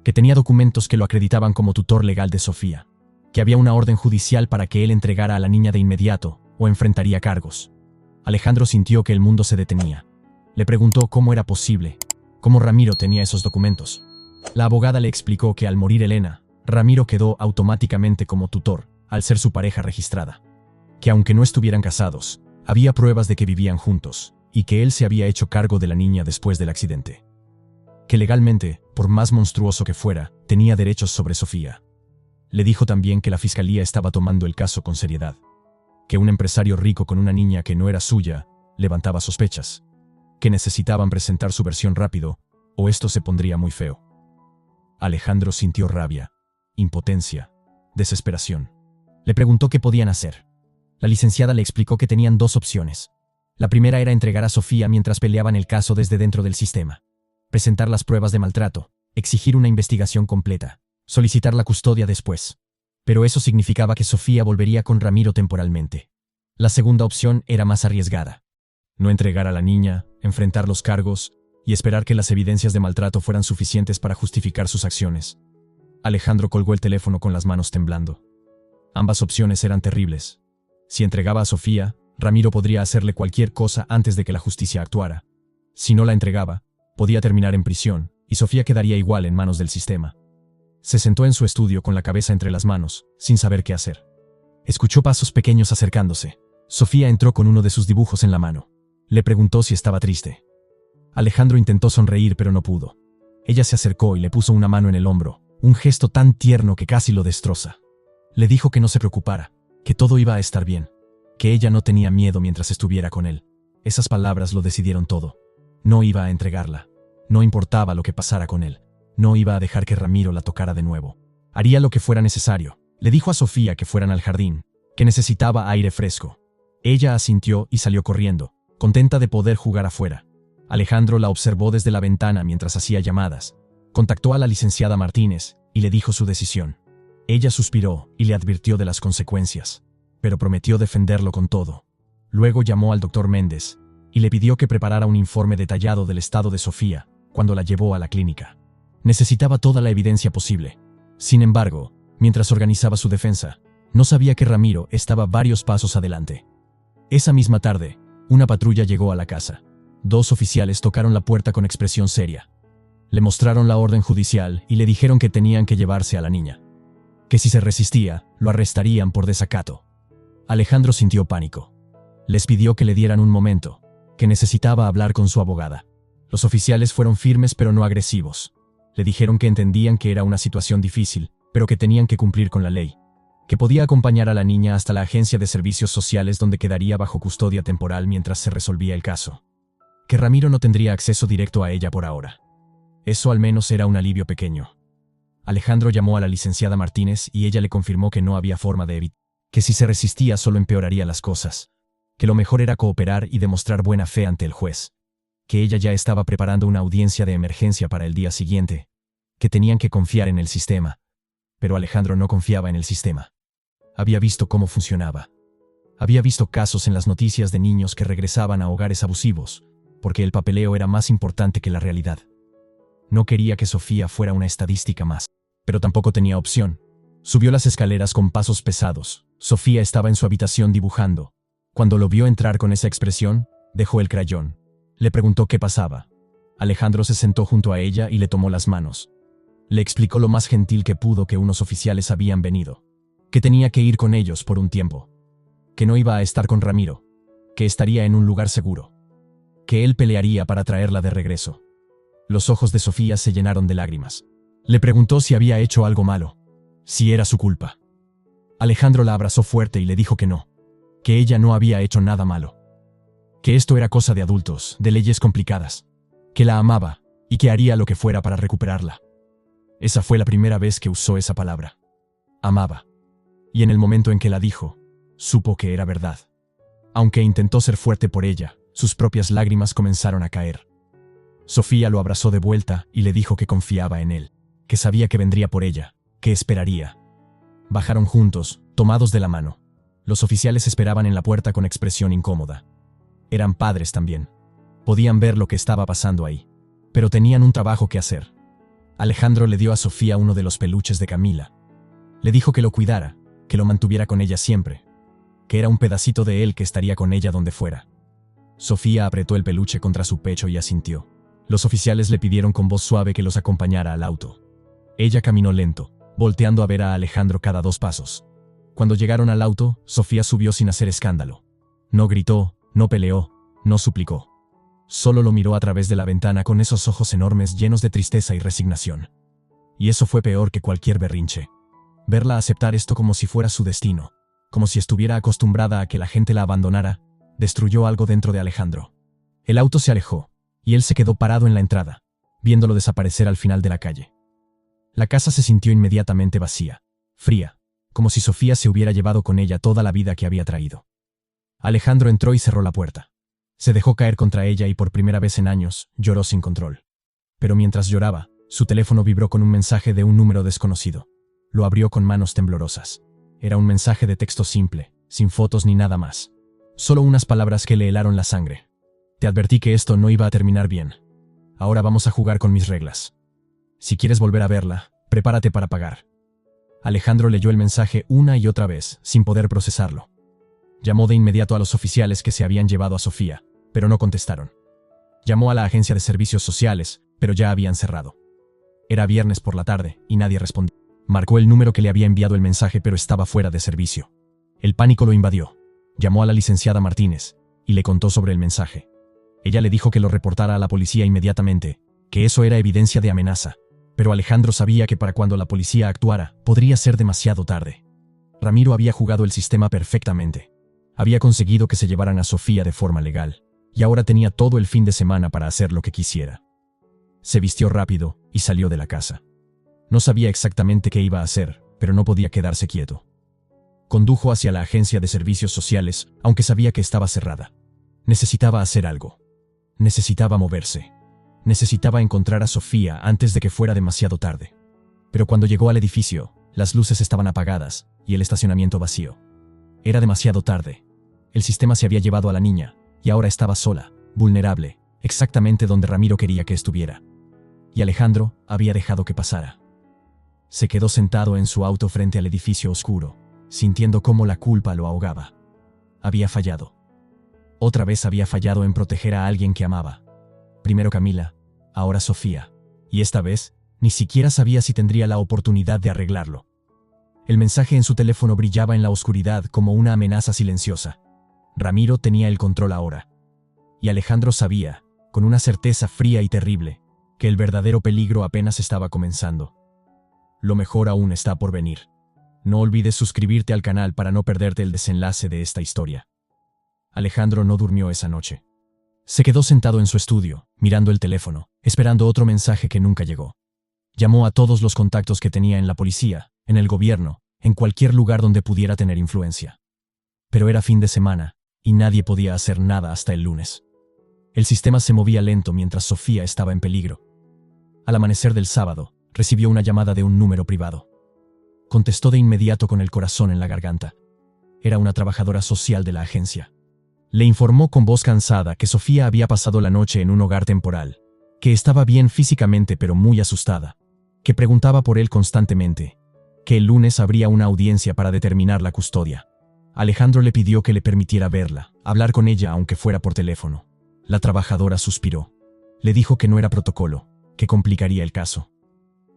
que tenía documentos que lo acreditaban como tutor legal de Sofía, que había una orden judicial para que él entregara a la niña de inmediato o enfrentaría cargos. Alejandro sintió que el mundo se detenía. Le preguntó cómo era posible, cómo Ramiro tenía esos documentos. La abogada le explicó que al morir Elena, Ramiro quedó automáticamente como tutor, al ser su pareja registrada. Que aunque no estuvieran casados, había pruebas de que vivían juntos, y que él se había hecho cargo de la niña después del accidente. Que legalmente, por más monstruoso que fuera, tenía derechos sobre Sofía. Le dijo también que la fiscalía estaba tomando el caso con seriedad. Que un empresario rico con una niña que no era suya levantaba sospechas. Que necesitaban presentar su versión rápido, o esto se pondría muy feo. Alejandro sintió rabia, impotencia, desesperación. Le preguntó qué podían hacer. La licenciada le explicó que tenían 2 opciones. La primera era entregar a Sofía mientras peleaban el caso desde dentro del sistema. Presentar las pruebas de maltrato, exigir una investigación completa, solicitar la custodia después. Pero eso significaba que Sofía volvería con Ramiro temporalmente. La segunda opción era más arriesgada. No entregar a la niña, enfrentar los cargos y esperar que las evidencias de maltrato fueran suficientes para justificar sus acciones. Alejandro colgó el teléfono con las manos temblando. Ambas opciones eran terribles. Si entregaba a Sofía, Ramiro podría hacerle cualquier cosa antes de que la justicia actuara. Si no la entregaba, podía terminar en prisión, y Sofía quedaría igual en manos del sistema. Se sentó en su estudio con la cabeza entre las manos, sin saber qué hacer. Escuchó pasos pequeños acercándose. Sofía entró con uno de sus dibujos en la mano. Le preguntó si estaba triste. Alejandro intentó sonreír, pero no pudo. Ella se acercó y le puso una mano en el hombro, un gesto tan tierno que casi lo destroza. Le dijo que no se preocupara, que todo iba a estar bien, que ella no tenía miedo mientras estuviera con él. Esas palabras lo decidieron todo. No iba a entregarla. No importaba lo que pasara con él. No iba a dejar que Ramiro la tocara de nuevo. Haría lo que fuera necesario. Le dijo a Sofía que fueran al jardín, que necesitaba aire fresco. Ella asintió y salió corriendo, contenta de poder jugar afuera. Alejandro la observó desde la ventana mientras hacía llamadas. Contactó a la licenciada Martínez y le dijo su decisión. Ella suspiró y le advirtió de las consecuencias, pero prometió defenderlo con todo. Luego llamó al doctor Méndez y le pidió que preparara un informe detallado del estado de Sofía cuando la llevó a la clínica. Necesitaba toda la evidencia posible. Sin embargo, mientras organizaba su defensa, no sabía que Ramiro estaba varios pasos adelante. Esa misma tarde, una patrulla llegó a la casa. 2 oficiales tocaron la puerta con expresión seria. Le mostraron la orden judicial y le dijeron que tenían que llevarse a la niña. Que si se resistía, lo arrestarían por desacato. Alejandro sintió pánico. Les pidió que le dieran un momento, que necesitaba hablar con su abogada. Los oficiales fueron firmes pero no agresivos. Le dijeron que entendían que era una situación difícil, pero que tenían que cumplir con la ley. Que podía acompañar a la niña hasta la agencia de servicios sociales donde quedaría bajo custodia temporal mientras se resolvía el caso. Que Ramiro no tendría acceso directo a ella por ahora. Eso al menos era un alivio pequeño. Alejandro llamó a la licenciada Martínez y ella le confirmó que no había forma de evitar. Que si se resistía solo empeoraría las cosas. Que lo mejor era cooperar y demostrar buena fe ante el juez. Que ella ya estaba preparando una audiencia de emergencia para el día siguiente. Que tenían que confiar en el sistema. Pero Alejandro no confiaba en el sistema. Había visto cómo funcionaba. Había visto casos en las noticias de niños que regresaban a hogares abusivos, porque el papeleo era más importante que la realidad. No quería que Sofía fuera una estadística más, pero tampoco tenía opción. Subió las escaleras con pasos pesados. Sofía estaba en su habitación dibujando. Cuando lo vio entrar con esa expresión, dejó el crayón. Le preguntó qué pasaba. Alejandro se sentó junto a ella y le tomó las manos. Le explicó lo más gentil que pudo que unos oficiales habían venido. Que tenía que ir con ellos por un tiempo. Que no iba a estar con Ramiro. Que estaría en un lugar seguro. Que él pelearía para traerla de regreso. Los ojos de Sofía se llenaron de lágrimas. Le preguntó si había hecho algo malo. Si era su culpa. Alejandro la abrazó fuerte y le dijo que no. Que ella no había hecho nada malo. Que esto era cosa de adultos, de leyes complicadas. Que la amaba y que haría lo que fuera para recuperarla. Esa fue la primera vez que usó esa palabra. Amaba. Y en el momento en que la dijo, supo que era verdad. Aunque intentó ser fuerte por ella, sus propias lágrimas comenzaron a caer. Sofía lo abrazó de vuelta y le dijo que confiaba en él, que sabía que vendría por ella, que esperaría. Bajaron juntos, tomados de la mano. Los oficiales esperaban en la puerta con expresión incómoda. Eran padres también. Podían ver lo que estaba pasando ahí. Pero tenían un trabajo que hacer. Alejandro le dio a Sofía uno de los peluches de Camila. Le dijo que lo cuidara, que lo mantuviera con ella siempre, que era un pedacito de él que estaría con ella donde fuera. Sofía apretó el peluche contra su pecho y asintió. Los oficiales le pidieron con voz suave que los acompañara al auto. Ella caminó lento, volteando a ver a Alejandro cada 2 pasos. Cuando llegaron al auto, Sofía subió sin hacer escándalo. No gritó, no peleó, no suplicó. Solo lo miró a través de la ventana con esos ojos enormes llenos de tristeza y resignación. Y eso fue peor que cualquier berrinche. Verla aceptar esto como si fuera su destino, como si estuviera acostumbrada a que la gente la abandonara, destruyó algo dentro de Alejandro. El auto se alejó, y él se quedó parado en la entrada, viéndolo desaparecer al final de la calle. La casa se sintió inmediatamente vacía, fría, como si Sofía se hubiera llevado con ella toda la vida que había traído. Alejandro entró y cerró la puerta. Se dejó caer contra ella y por primera vez en años lloró sin control. Pero mientras lloraba, su teléfono vibró con un mensaje de un número desconocido. Lo abrió con manos temblorosas. Era un mensaje de texto simple, sin fotos ni nada más. Solo unas palabras que le helaron la sangre. Te advertí que esto no iba a terminar bien. Ahora vamos a jugar con mis reglas. Si quieres volver a verla, prepárate para pagar. Alejandro leyó el mensaje una y otra vez, sin poder procesarlo. Llamó de inmediato a los oficiales que se habían llevado a Sofía, pero no contestaron. Llamó a la agencia de servicios sociales, pero ya habían cerrado. Era viernes por la tarde y nadie respondió. Marcó el número que le había enviado el mensaje, pero estaba fuera de servicio. El pánico lo invadió. Llamó a la licenciada Martínez y le contó sobre el mensaje. Ella le dijo que lo reportara a la policía inmediatamente, que eso era evidencia de amenaza, pero Alejandro sabía que para cuando la policía actuara, podría ser demasiado tarde. Ramiro había jugado el sistema perfectamente. Había conseguido que se llevaran a Sofía de forma legal, y ahora tenía todo el fin de semana para hacer lo que quisiera. Se vistió rápido y salió de la casa. No sabía exactamente qué iba a hacer, pero no podía quedarse quieto. Condujo hacia la agencia de servicios sociales, aunque sabía que estaba cerrada. Necesitaba hacer algo. Necesitaba moverse. Necesitaba encontrar a Sofía antes de que fuera demasiado tarde. Pero cuando llegó al edificio, las luces estaban apagadas y el estacionamiento vacío. Era demasiado tarde. El sistema se había llevado a la niña, y ahora estaba sola, vulnerable, exactamente donde Ramiro quería que estuviera. Y Alejandro había dejado que pasara. Se quedó sentado en su auto frente al edificio oscuro, sintiendo cómo la culpa lo ahogaba. Había fallado. Otra vez había fallado en proteger a alguien que amaba. Primero Camila, ahora Sofía. Y esta vez, ni siquiera sabía si tendría la oportunidad de arreglarlo. El mensaje en su teléfono brillaba en la oscuridad como una amenaza silenciosa. Ramiro tenía el control ahora. Y Alejandro sabía, con una certeza fría y terrible, que el verdadero peligro apenas estaba comenzando. Lo mejor aún está por venir. No olvides suscribirte al canal para no perderte el desenlace de esta historia. Alejandro no durmió esa noche. Se quedó sentado en su estudio, mirando el teléfono, esperando otro mensaje que nunca llegó. Llamó a todos los contactos que tenía en la policía, en el gobierno, en cualquier lugar donde pudiera tener influencia. Pero era fin de semana, y nadie podía hacer nada hasta el lunes. El sistema se movía lento mientras Sofía estaba en peligro. Al amanecer del sábado, recibió una llamada de un número privado. Contestó de inmediato con el corazón en la garganta. Era una trabajadora social de la agencia. Le informó con voz cansada que Sofía había pasado la noche en un hogar temporal, que estaba bien físicamente pero muy asustada, que preguntaba por él constantemente, que el lunes habría una audiencia para determinar la custodia. Alejandro le pidió que le permitiera verla, hablar con ella aunque fuera por teléfono. La trabajadora suspiró. Le dijo que no era protocolo, que complicaría el caso.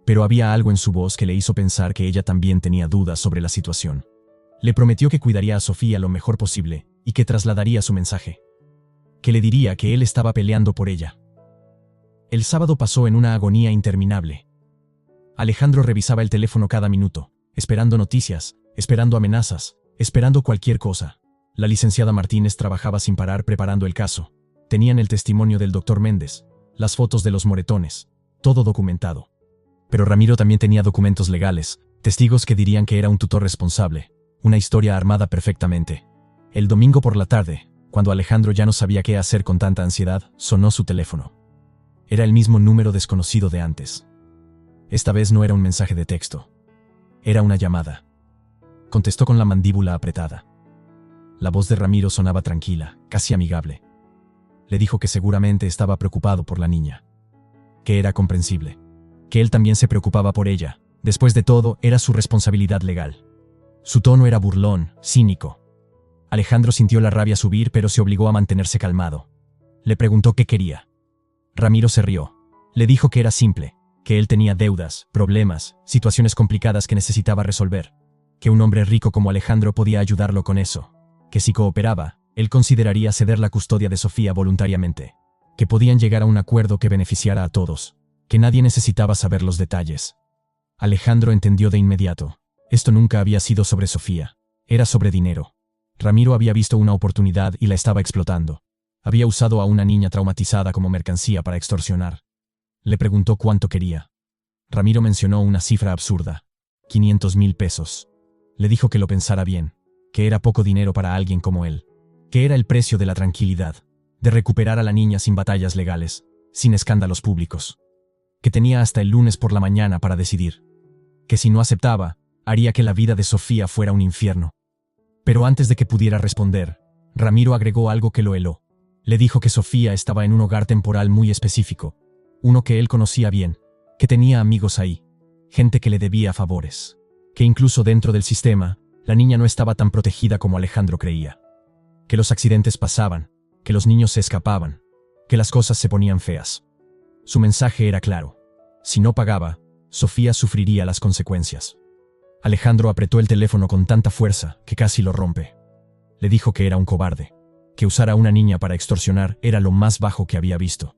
Pero había algo en su voz que le hizo pensar que ella también tenía dudas sobre la situación. Le prometió que cuidaría a Sofía lo mejor posible y que trasladaría su mensaje. Que le diría que él estaba peleando por ella. El sábado pasó en una agonía interminable. Alejandro revisaba el teléfono cada minuto, esperando noticias, esperando amenazas, esperando cualquier cosa. La licenciada Martínez trabajaba sin parar preparando el caso. Tenían el testimonio del doctor Méndez, las fotos de los moretones, todo documentado. Pero Ramiro también tenía documentos legales, testigos que dirían que era un tutor responsable, una historia armada perfectamente. El domingo por la tarde, Cuando Alejandro ya no sabía qué hacer con tanta ansiedad, sonó su teléfono. Era el mismo número desconocido de antes. Esta vez no era un mensaje de texto. Era una llamada. Contestó con la mandíbula apretada. La voz de Ramiro sonaba tranquila, casi amigable. Le dijo que seguramente estaba preocupado por la niña. Que era comprensible. Que él también se preocupaba por ella. Después de todo, era su responsabilidad legal. Su tono era burlón, cínico. Alejandro sintió la rabia subir, pero se obligó a mantenerse calmado. Le preguntó qué quería. Ramiro se rió. Le dijo que era simple, que él tenía deudas, problemas, situaciones complicadas que necesitaba resolver, que un hombre rico como Alejandro podía ayudarlo con eso, que si cooperaba, él consideraría ceder la custodia de Sofía voluntariamente, que podían llegar a un acuerdo que beneficiara a todos, que nadie necesitaba saber los detalles. Alejandro entendió de inmediato. Esto nunca había sido sobre Sofía, era sobre dinero. Ramiro había visto una oportunidad y la estaba explotando. Había usado a una niña traumatizada como mercancía para extorsionar. Le preguntó cuánto quería. Ramiro mencionó una cifra absurda. 500,000 pesos. Le dijo que lo pensara bien, que era poco dinero para alguien como él, que era el precio de la tranquilidad, de recuperar a la niña sin batallas legales, sin escándalos públicos. Que tenía hasta el lunes por la mañana para decidir. Que si no aceptaba, haría que la vida de Sofía fuera un infierno. Pero antes de que pudiera responder, Ramiro agregó algo que lo heló. Le dijo que Sofía estaba en un hogar temporal muy específico, uno que él conocía bien, que tenía amigos ahí, gente que le debía favores, que incluso dentro del sistema, la niña no estaba tan protegida como Alejandro creía. Que los accidentes pasaban, que los niños se escapaban, que las cosas se ponían feas. Su mensaje era claro. Si no pagaba, Sofía sufriría las consecuencias. Alejandro apretó el teléfono con tanta fuerza que casi lo rompe. Le dijo que era un cobarde, que usar a una niña para extorsionar era lo más bajo que había visto.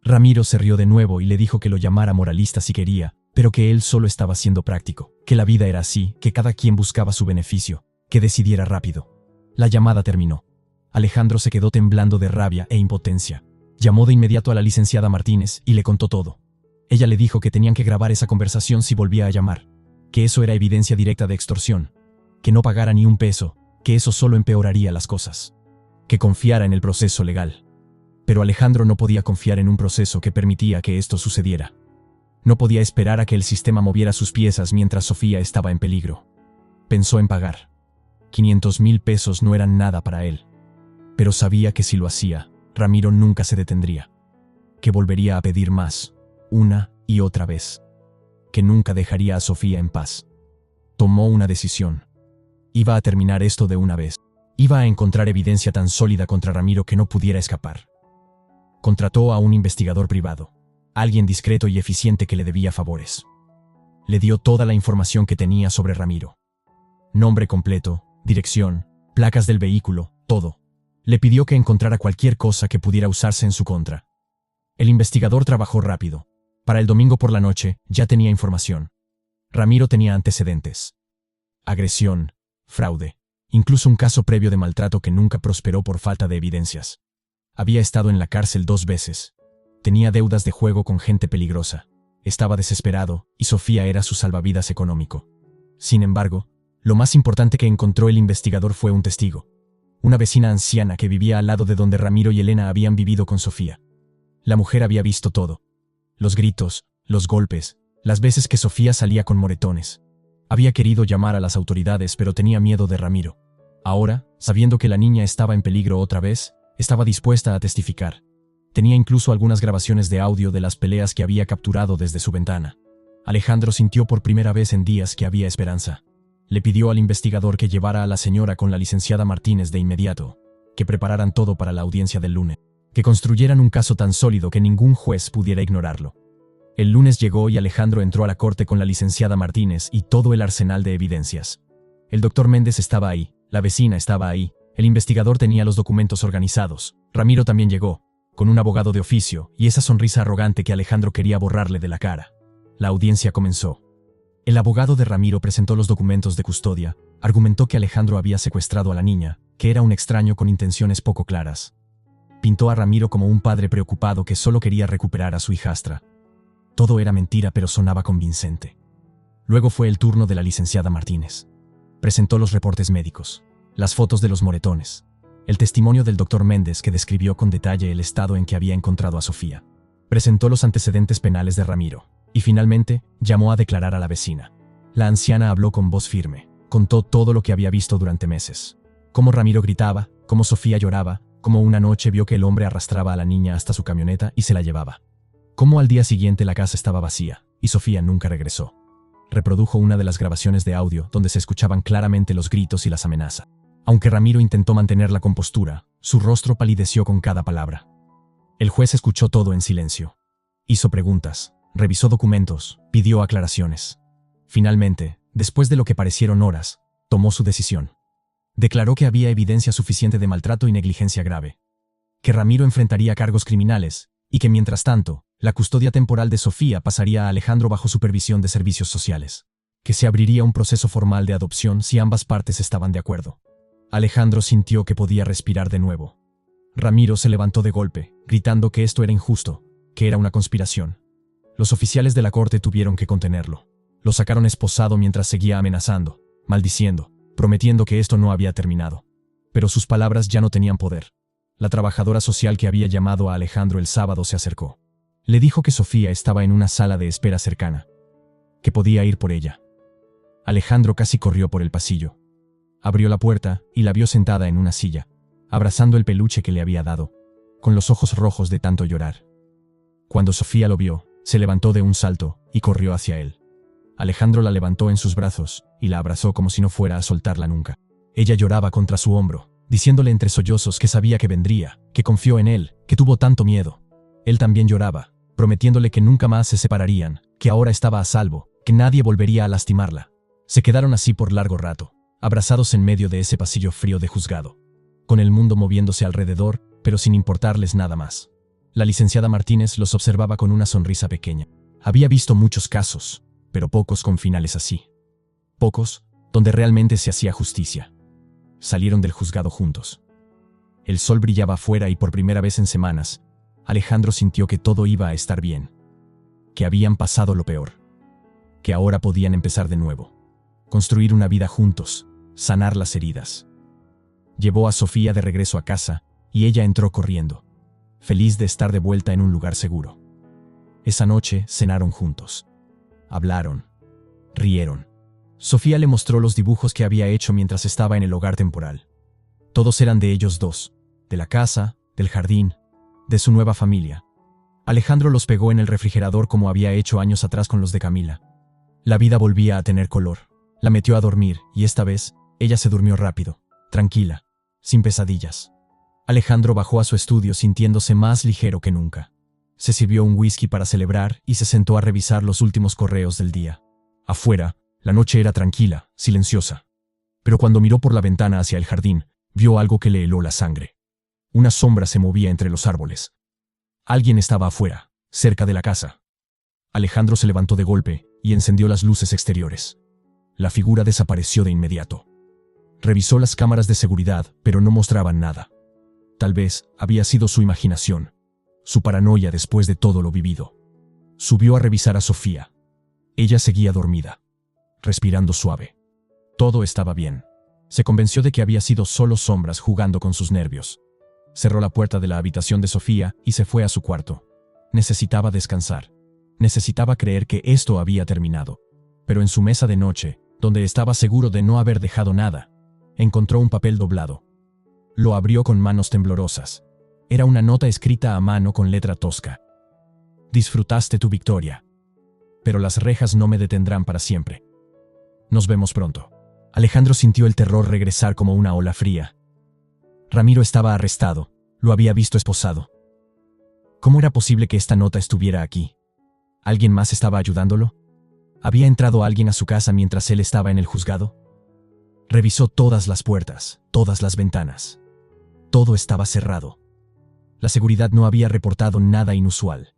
Ramiro se rió de nuevo y le dijo que lo llamara moralista si quería, pero que él solo estaba siendo práctico, que la vida era así, que cada quien buscaba su beneficio, que decidiera rápido. La llamada terminó. Alejandro se quedó temblando de rabia e impotencia. Llamó de inmediato a la licenciada Martínez y le contó todo. Ella le dijo que tenían que grabar esa conversación si volvía a llamar, que eso era evidencia directa de extorsión, que no pagara ni un peso, que eso solo empeoraría las cosas, que confiara en el proceso legal. Pero Alejandro no podía confiar en un proceso que permitía que esto sucediera. No podía esperar a que el sistema moviera sus piezas mientras Sofía estaba en peligro. Pensó en pagar. 500,000 pesos no eran nada para él. Pero sabía que si lo hacía, Ramiro nunca se detendría. Que volvería a pedir más, una y otra vez. Que nunca dejaría a Sofía en paz. Tomó una decisión. Iba a terminar esto de una vez. Iba a encontrar evidencia tan sólida contra Ramiro que no pudiera escapar. Contrató a un investigador privado, alguien discreto y eficiente que le debía favores. Le dio toda la información que tenía sobre Ramiro. Nombre completo, dirección, placas del vehículo, todo. Le pidió que encontrara cualquier cosa que pudiera usarse en su contra. El investigador trabajó rápido. Para el domingo por la noche ya tenía información. Ramiro tenía antecedentes. Agresión, fraude, incluso un caso previo de maltrato que nunca prosperó por falta de evidencias. Había estado en la cárcel 2 veces. Tenía deudas de juego con gente peligrosa. Estaba desesperado y Sofía era su salvavidas económico. Sin embargo, lo más importante que encontró el investigador fue un testigo. Una vecina anciana que vivía al lado de donde Ramiro y Elena habían vivido con Sofía. La mujer había visto todo. Los gritos, los golpes, las veces que Sofía salía con moretones. Había querido llamar a las autoridades, pero tenía miedo de Ramiro. Ahora, sabiendo que la niña estaba en peligro otra vez, estaba dispuesta a testificar. Tenía incluso algunas grabaciones de audio de las peleas que había capturado desde su ventana. Alejandro sintió por primera vez en días que había esperanza. Le pidió al investigador que llevara a la señora con la licenciada Martínez de inmediato, que prepararan todo para la audiencia del lunes, que construyeran un caso tan sólido que ningún juez pudiera ignorarlo. El lunes llegó y Alejandro entró a la corte con la licenciada Martínez y todo el arsenal de evidencias. El doctor Méndez estaba ahí, la vecina estaba ahí, el investigador tenía los documentos organizados, Ramiro también llegó, con un abogado de oficio y esa sonrisa arrogante que Alejandro quería borrarle de la cara. La audiencia comenzó. El abogado de Ramiro presentó los documentos de custodia, argumentó que Alejandro había secuestrado a la niña, que era un extraño con intenciones poco claras. Pintó a Ramiro como un padre preocupado que solo quería recuperar a su hijastra. Todo era mentira, pero sonaba convincente. Luego fue el turno de la licenciada Martínez. Presentó los reportes médicos, las fotos de los moretones, el testimonio del doctor Méndez, que describió con detalle el estado en que había encontrado a Sofía. Presentó los antecedentes penales de Ramiro, y finalmente llamó a declarar a la vecina. La anciana habló con voz firme, contó todo lo que había visto durante meses. Cómo Ramiro gritaba, cómo Sofía lloraba, cómo una noche vio que el hombre arrastraba a la niña hasta su camioneta y se la llevaba. Cómo al día siguiente la casa estaba vacía, y Sofía nunca regresó. Reprodujo una de las grabaciones de audio donde se escuchaban claramente los gritos y las amenazas. Aunque Ramiro intentó mantener la compostura, su rostro palideció con cada palabra. El juez escuchó todo en silencio. Hizo preguntas, revisó documentos, pidió aclaraciones. Finalmente, después de lo que parecieron horas, tomó su decisión. Declaró que había evidencia suficiente de maltrato y negligencia grave, que Ramiro enfrentaría cargos criminales y que, mientras tanto, la custodia temporal de Sofía pasaría a Alejandro bajo supervisión de servicios sociales, que se abriría un proceso formal de adopción si ambas partes estaban de acuerdo. Alejandro sintió que podía respirar de nuevo. Ramiro se levantó de golpe, gritando que esto era injusto, que era una conspiración. Los oficiales de la corte tuvieron que contenerlo. Lo sacaron esposado mientras seguía amenazando, maldiciendo, prometiendo que esto no había terminado. Pero sus palabras ya no tenían poder. La trabajadora social que había llamado a Alejandro el sábado se acercó. Le dijo que Sofía estaba en una sala de espera cercana, que podía ir por ella. Alejandro casi corrió por el pasillo. Abrió la puerta y la vio sentada en una silla, abrazando el peluche que le había dado, con los ojos rojos de tanto llorar. Cuando Sofía lo vio, se levantó de un salto y corrió hacia él. Alejandro la levantó en sus brazos y la abrazó como si no fuera a soltarla nunca. Ella lloraba contra su hombro, diciéndole entre sollozos que sabía que vendría, que confió en él, que tuvo tanto miedo. Él también lloraba, prometiéndole que nunca más se separarían, que ahora estaba a salvo, que nadie volvería a lastimarla. Se quedaron así por largo rato, abrazados en medio de ese pasillo frío de juzgado, con el mundo moviéndose alrededor, pero sin importarles nada más. La licenciada Martínez los observaba con una sonrisa pequeña. Había visto muchos casos, pero pocos con finales así. Pocos, donde realmente se hacía justicia. Salieron del juzgado juntos. El sol brillaba afuera y por primera vez en semanas, Alejandro sintió que todo iba a estar bien. Que habían pasado lo peor. Que ahora podían empezar de nuevo. Construir una vida juntos, sanar las heridas. Llevó a Sofía de regreso a casa, y ella entró corriendo, feliz de estar de vuelta en un lugar seguro. Esa noche cenaron juntos. Hablaron. Rieron. Sofía le mostró los dibujos que había hecho mientras estaba en el hogar temporal. Todos eran de ellos dos, de la casa, del jardín, de su nueva familia. Alejandro los pegó en el refrigerador como había hecho años atrás con los de Camila. La vida volvía a tener color. La metió a dormir, y esta vez, ella se durmió rápido, tranquila, sin pesadillas. Alejandro bajó a su estudio sintiéndose más ligero que nunca. Se sirvió un whisky para celebrar y se sentó a revisar los últimos correos del día. Afuera, la noche era tranquila, silenciosa. Pero cuando miró por la ventana hacia el jardín, vio algo que le heló la sangre. Una sombra se movía entre los árboles. Alguien estaba afuera, cerca de la casa. Alejandro se levantó de golpe y encendió las luces exteriores. La figura desapareció de inmediato. Revisó las cámaras de seguridad, pero no mostraban nada. Tal vez había sido su imaginación, su paranoia después de todo lo vivido. Subió a revisar a Sofía. Ella seguía dormida, respirando suave. Todo estaba bien. Se convenció de que había sido solo sombras jugando con sus nervios. Cerró la puerta de la habitación de Sofía y se fue a su cuarto. Necesitaba descansar. Necesitaba creer que esto había terminado. Pero en su mesa de noche, donde estaba seguro de no haber dejado nada, encontró un papel doblado. Lo abrió con manos temblorosas. Era una nota escrita a mano con letra tosca. Disfrutaste tu victoria. Pero las rejas no me detendrán para siempre. Nos vemos pronto. Alejandro sintió el terror regresar como una ola fría. Ramiro estaba arrestado. Lo había visto esposado. ¿Cómo era posible que esta nota estuviera aquí? ¿Alguien más estaba ayudándolo? ¿Había entrado alguien a su casa mientras él estaba en el juzgado? Revisó todas las puertas, todas las ventanas. Todo estaba cerrado. La seguridad no había reportado nada inusual.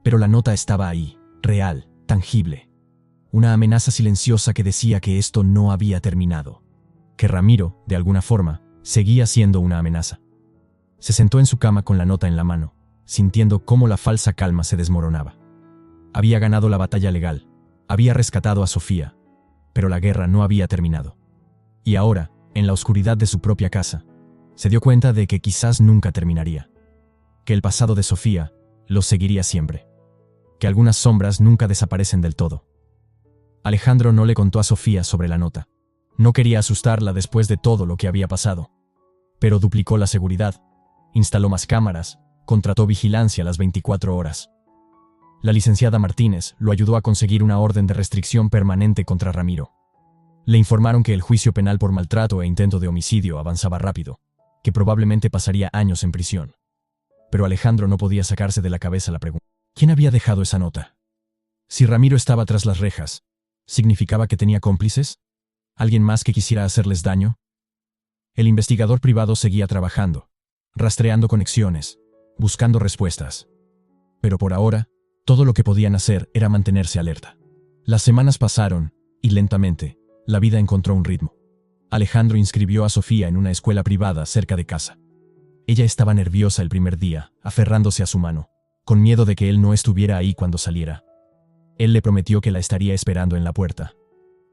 Pero la nota estaba ahí, real, tangible. Una amenaza silenciosa que decía que esto no había terminado. Que Ramiro, de alguna forma, seguía siendo una amenaza. Se sentó en su cama con la nota en la mano, sintiendo cómo la falsa calma se desmoronaba. Había ganado la batalla legal. Había rescatado a Sofía. Pero la guerra no había terminado. Y ahora, en la oscuridad de su propia casa, Se dio cuenta de que quizás nunca terminaría. Que el pasado de Sofía lo seguiría siempre. Que algunas sombras nunca desaparecen del todo. Alejandro no le contó a Sofía sobre la nota. No quería asustarla después de todo lo que había pasado. Pero duplicó la seguridad, instaló más cámaras, contrató vigilancia las 24 horas. La licenciada Martínez lo ayudó a conseguir una orden de restricción permanente contra Ramiro. Le informaron que el juicio penal por maltrato e intento de homicidio avanzaba rápido, que probablemente pasaría años en prisión. Pero Alejandro no podía sacarse de la cabeza la pregunta: ¿quién había dejado esa nota? Si Ramiro estaba tras las rejas, ¿significaba que tenía cómplices? ¿Alguien más que quisiera hacerles daño? El investigador privado seguía trabajando, rastreando conexiones, buscando respuestas. Pero por ahora, todo lo que podían hacer era mantenerse alerta. Las semanas pasaron, y lentamente, la vida encontró un ritmo. Alejandro inscribió a Sofía en una escuela privada cerca de casa. Ella estaba nerviosa el primer día, aferrándose a su mano, con miedo de que él no estuviera ahí cuando saliera. Él le prometió que la estaría esperando en la puerta.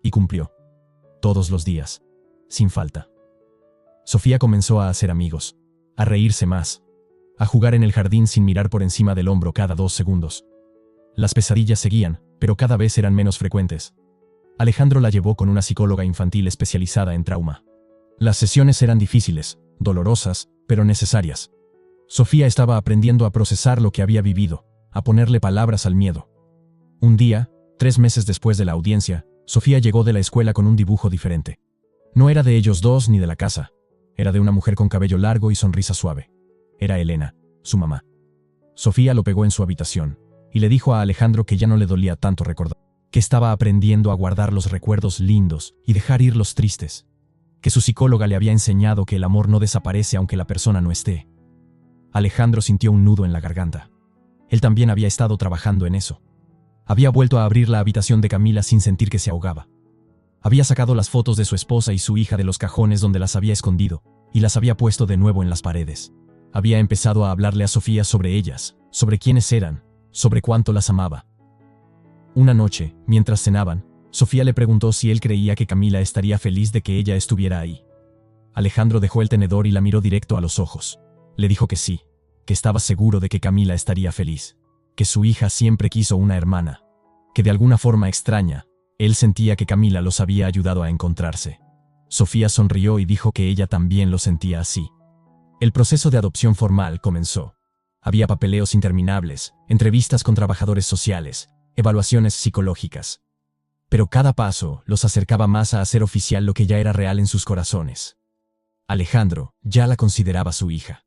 Y cumplió. Todos los días, sin falta. Sofía comenzó a hacer amigos, a reírse más, a jugar en el jardín sin mirar por encima del hombro cada 2 segundos. Las pesadillas seguían, pero cada vez eran menos frecuentes. Alejandro la llevó con una psicóloga infantil especializada en trauma. Las sesiones eran difíciles, dolorosas, pero necesarias. Sofía estaba aprendiendo a procesar lo que había vivido, a ponerle palabras al miedo. Un día, 3 meses después de la audiencia, Sofía llegó de la escuela con un dibujo diferente. No era de ellos dos ni de la casa. Era de una mujer con cabello largo y sonrisa suave. Era Elena, su mamá. Sofía lo pegó en su habitación y le dijo a Alejandro que ya no le dolía tanto recordar, que estaba aprendiendo a guardar los recuerdos lindos y dejar ir los tristes, que su psicóloga le había enseñado que el amor no desaparece aunque la persona no esté. Alejandro sintió un nudo en la garganta. Él también había estado trabajando en eso. Había vuelto a abrir la habitación de Camila sin sentir que se ahogaba. Había sacado las fotos de su esposa y su hija de los cajones donde las había escondido, y las había puesto de nuevo en las paredes. Había empezado a hablarle a Sofía sobre ellas, sobre quiénes eran, sobre cuánto las amaba. Una noche, mientras cenaban, Sofía le preguntó si él creía que Camila estaría feliz de que ella estuviera ahí. Alejandro dejó el tenedor y la miró directo a los ojos. Le dijo que sí, que estaba seguro de que Camila estaría feliz, que su hija siempre quiso una hermana, que de alguna forma extraña, él sentía que Camila los había ayudado a encontrarse. Sofía sonrió y dijo que ella también lo sentía así. El proceso de adopción formal comenzó. Había papeleos interminables, entrevistas con trabajadores sociales, evaluaciones psicológicas. Pero cada paso los acercaba más a hacer oficial lo que ya era real en sus corazones. Alejandro ya la consideraba su hija.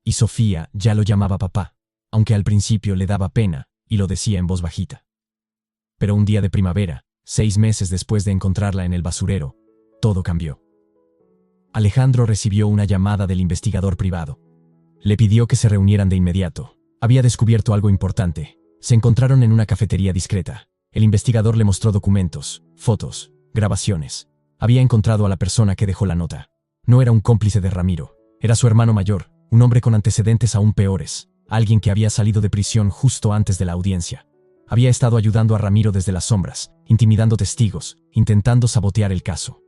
Y Sofía ya lo llamaba papá, aunque al principio le daba pena y lo decía en voz bajita. Pero un día de primavera, 6 meses después de encontrarla en el basurero, todo cambió. Alejandro recibió una llamada del investigador privado. Le pidió que se reunieran de inmediato. Había descubierto algo importante. Se encontraron en una cafetería discreta. El investigador le mostró documentos, fotos, grabaciones. Había encontrado a la persona que dejó la nota. No era un cómplice de Ramiro. Era su hermano mayor, un hombre con antecedentes aún peores, alguien que había salido de prisión justo antes de la audiencia. Había estado ayudando a Ramiro desde las sombras, intimidando testigos, intentando sabotear el caso.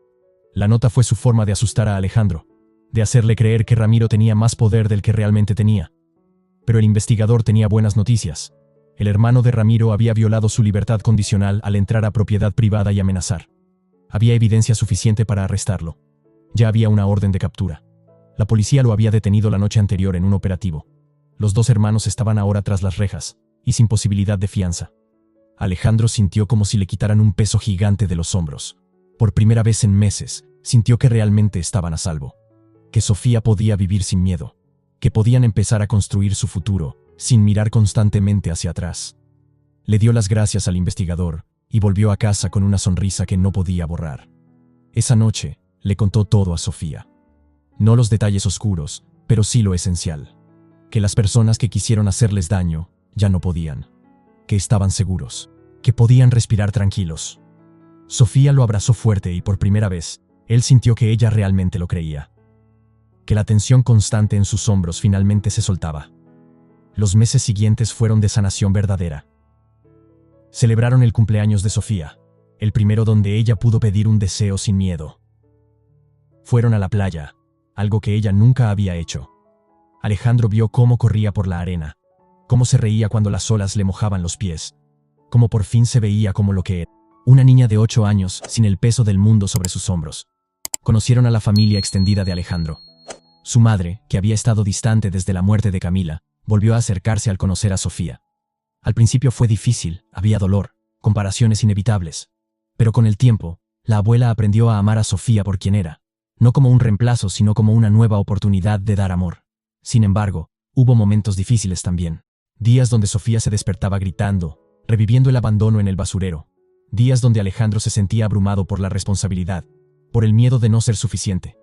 La nota fue su forma de asustar a Alejandro, de hacerle creer que Ramiro tenía más poder del que realmente tenía. Pero el investigador tenía buenas noticias. El hermano de Ramiro había violado su libertad condicional al entrar a propiedad privada y amenazar. Había evidencia suficiente para arrestarlo. Ya había una orden de captura. La policía lo había detenido la noche anterior en un operativo. Los 2 hermanos estaban ahora tras las rejas, y sin posibilidad de fianza. Alejandro sintió como si le quitaran un peso gigante de los hombros. Por primera vez en meses, sintió que realmente estaban a salvo. Que Sofía podía vivir sin miedo. Que podían empezar a construir su futuro, sin mirar constantemente hacia atrás. Le dio las gracias al investigador, y volvió a casa con una sonrisa que no podía borrar. Esa noche, le contó todo a Sofía. No los detalles oscuros, pero sí lo esencial. Que las personas que quisieron hacerles daño, ya no podían. Que estaban seguros. Que podían respirar tranquilos. Sofía lo abrazó fuerte y por primera vez, él sintió que ella realmente lo creía. Que la tensión constante en sus hombros finalmente se soltaba. Los meses siguientes fueron de sanación verdadera. Celebraron el cumpleaños de Sofía, el primero donde ella pudo pedir un deseo sin miedo. Fueron a la playa, algo que ella nunca había hecho. Alejandro vio cómo corría por la arena, cómo se reía cuando las olas le mojaban los pies, cómo por fin se veía como lo que era, una niña de 8 años sin el peso del mundo sobre sus hombros. Conocieron a la familia extendida de Alejandro. Su madre, que había estado distante desde la muerte de Camila, volvió a acercarse al conocer a Sofía. Al principio fue difícil, había dolor, comparaciones inevitables. Pero con el tiempo, la abuela aprendió a amar a Sofía por quien era, no como un reemplazo, sino como una nueva oportunidad de dar amor. Sin embargo, hubo momentos difíciles también. Días donde Sofía se despertaba gritando, reviviendo el abandono en el basurero. Días donde Alejandro se sentía abrumado por la responsabilidad, por el miedo de no ser suficiente.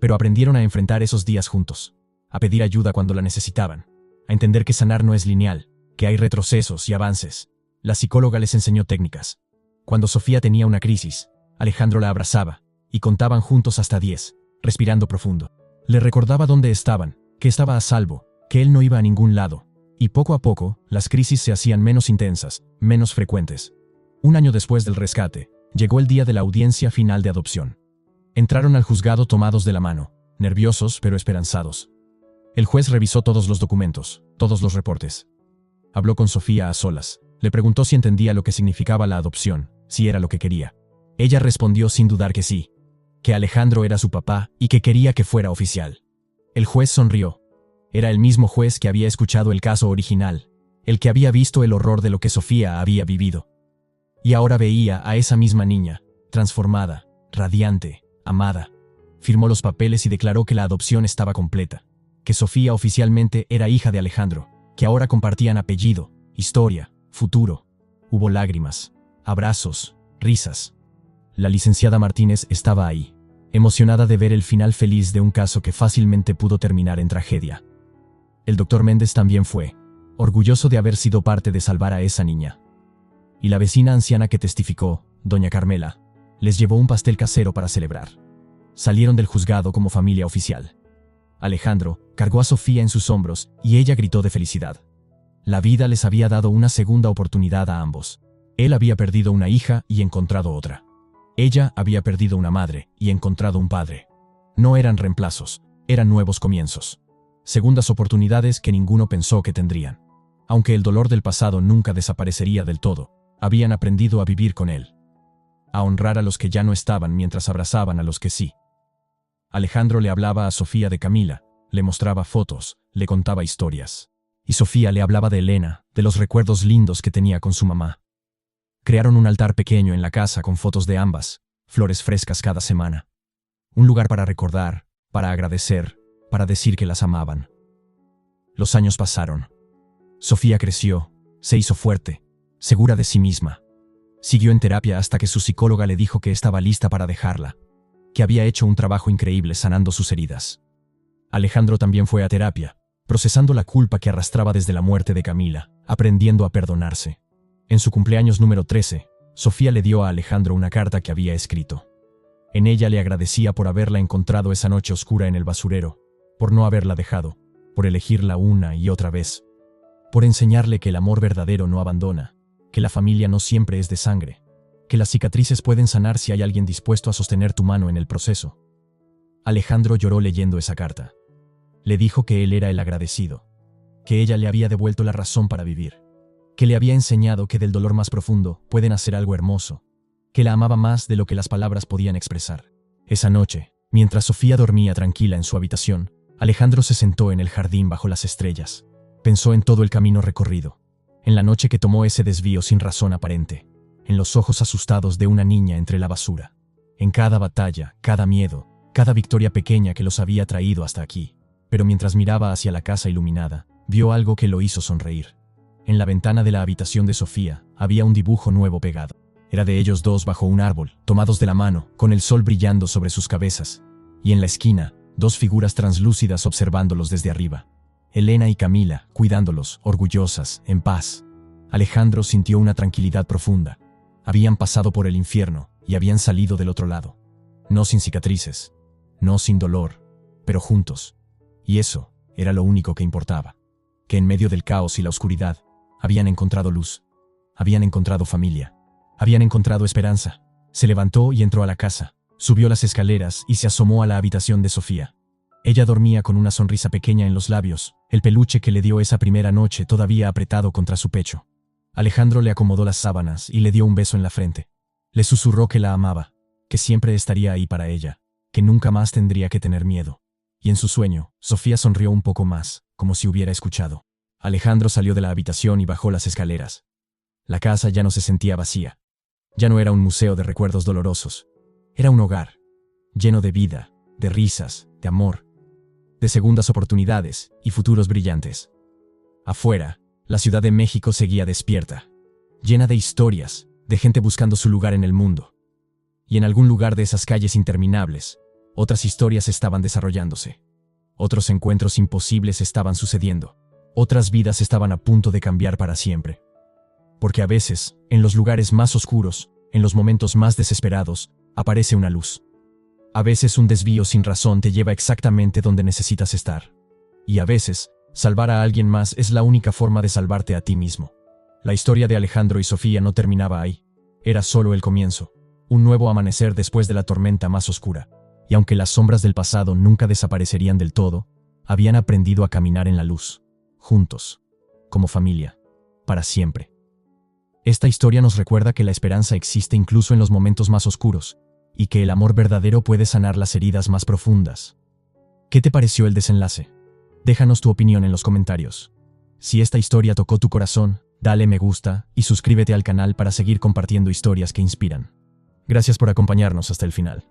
Pero aprendieron a enfrentar esos días juntos, a pedir ayuda cuando la necesitaban, a entender que sanar no es lineal, que hay retrocesos y avances. La psicóloga les enseñó técnicas. Cuando Sofía tenía una crisis, Alejandro la abrazaba, y contaban juntos hasta 10, respirando profundo. Le recordaba dónde estaban, que estaba a salvo, que él no iba a ningún lado, y poco a poco, las crisis se hacían menos intensas, menos frecuentes. Un año después del rescate, llegó el día de la audiencia final de adopción. Entraron al juzgado tomados de la mano, nerviosos pero esperanzados. El juez revisó todos los documentos, todos los reportes. Habló con Sofía a solas, le preguntó si entendía lo que significaba la adopción, si era lo que quería. Ella respondió sin dudar que sí, que Alejandro era su papá y que quería que fuera oficial. El juez sonrió. Era el mismo juez que había escuchado el caso original, el que había visto el horror de lo que Sofía había vivido. Y ahora veía a esa misma niña, transformada, radiante, amada. Firmó los papeles y declaró que la adopción estaba completa, que Sofía oficialmente era hija de Alejandro, que ahora compartían apellido, historia, futuro. Hubo lágrimas, abrazos, risas. La licenciada Martínez estaba ahí, emocionada de ver el final feliz de un caso que fácilmente pudo terminar en tragedia. El doctor Méndez también fue, orgulloso de haber sido parte de salvar a esa niña. Y la vecina anciana que testificó, doña Carmela, les llevó un pastel casero para celebrar. Salieron del juzgado como familia oficial. Alejandro cargó a Sofía en sus hombros y ella gritó de felicidad. La vida les había dado una segunda oportunidad a ambos. Él había perdido una hija y encontrado otra. Ella había perdido una madre y encontrado un padre. No eran reemplazos, eran nuevos comienzos. Segundas oportunidades que ninguno pensó que tendrían. Aunque el dolor del pasado nunca desaparecería del todo, habían aprendido a vivir con él. A honrar a los que ya no estaban mientras abrazaban a los que sí. Alejandro le hablaba a Sofía de Camila, le mostraba fotos, le contaba historias. Y Sofía le hablaba de Elena, de los recuerdos lindos que tenía con su mamá. Crearon un altar pequeño en la casa con fotos de ambas, flores frescas cada semana. Un lugar para recordar, para agradecer, para decir que las amaban. Los años pasaron. Sofía creció, se hizo fuerte, segura de sí misma. Siguió en terapia hasta que su psicóloga le dijo que estaba lista para dejarla, que había hecho un trabajo increíble sanando sus heridas. Alejandro también fue a terapia, procesando la culpa que arrastraba desde la muerte de Camila, aprendiendo a perdonarse. En su cumpleaños número 13, Sofía le dio a Alejandro una carta que había escrito. En ella le agradecía por haberla encontrado esa noche oscura en el basurero, por no haberla dejado, por elegirla una y otra vez, por enseñarle que el amor verdadero no abandona, que la familia no siempre es de sangre, que las cicatrices pueden sanar si hay alguien dispuesto a sostener tu mano en el proceso. Alejandro lloró leyendo esa carta. Le dijo que él era el agradecido, que ella le había devuelto la razón para vivir, que le había enseñado que del dolor más profundo pueden hacer algo hermoso, que la amaba más de lo que las palabras podían expresar. Esa noche, mientras Sofía dormía tranquila en su habitación, Alejandro se sentó en el jardín bajo las estrellas. Pensó en todo el camino recorrido, en la noche que tomó ese desvío sin razón aparente, en los ojos asustados de una niña entre la basura, en cada batalla, cada miedo, cada victoria pequeña que los había traído hasta aquí. Pero mientras miraba hacia la casa iluminada, vio algo que lo hizo sonreír. En la ventana de la habitación de Sofía había un dibujo nuevo pegado. Era de ellos dos bajo un árbol, tomados de la mano, con el sol brillando sobre sus cabezas. Y en la esquina, dos figuras translúcidas observándolos desde arriba. Elena y Camila, cuidándolos, orgullosas, en paz. Alejandro sintió una tranquilidad profunda. Habían pasado por el infierno y habían salido del otro lado. No sin cicatrices, no sin dolor, pero juntos. Y eso era lo único que importaba. Que en medio del caos y la oscuridad, habían encontrado luz. Habían encontrado familia. Habían encontrado esperanza. Se levantó y entró a la casa. Subió las escaleras y se asomó a la habitación de Sofía. Ella dormía con una sonrisa pequeña en los labios, el peluche que le dio esa primera noche todavía apretado contra su pecho. Alejandro le acomodó las sábanas y le dio un beso en la frente. Le susurró que la amaba, que siempre estaría ahí para ella, que nunca más tendría que tener miedo. Y en su sueño, Sofía sonrió un poco más, como si hubiera escuchado. Alejandro salió de la habitación y bajó las escaleras. La casa ya no se sentía vacía. Ya no era un museo de recuerdos dolorosos. Era un hogar, lleno de vida, de risas, de amor, de segundas oportunidades y futuros brillantes. Afuera, la Ciudad de México seguía despierta, llena de historias, de gente buscando su lugar en el mundo. Y en algún lugar de esas calles interminables, otras historias estaban desarrollándose. Otros encuentros imposibles estaban sucediendo. Otras vidas estaban a punto de cambiar para siempre. Porque a veces, en los lugares más oscuros, en los momentos más desesperados, aparece una luz. A veces un desvío sin razón te lleva exactamente donde necesitas estar. Y a veces, salvar a alguien más es la única forma de salvarte a ti mismo. La historia de Alejandro y Sofía no terminaba ahí. Era solo el comienzo. Un nuevo amanecer después de la tormenta más oscura. Y aunque las sombras del pasado nunca desaparecerían del todo, habían aprendido a caminar en la luz, juntos, como familia, para siempre. Esta historia nos recuerda que la esperanza existe incluso en los momentos más oscuros, y que el amor verdadero puede sanar las heridas más profundas. ¿Qué te pareció el desenlace? Déjanos tu opinión en los comentarios. Si esta historia tocó tu corazón, dale me gusta y suscríbete al canal para seguir compartiendo historias que inspiran. Gracias por acompañarnos hasta el final.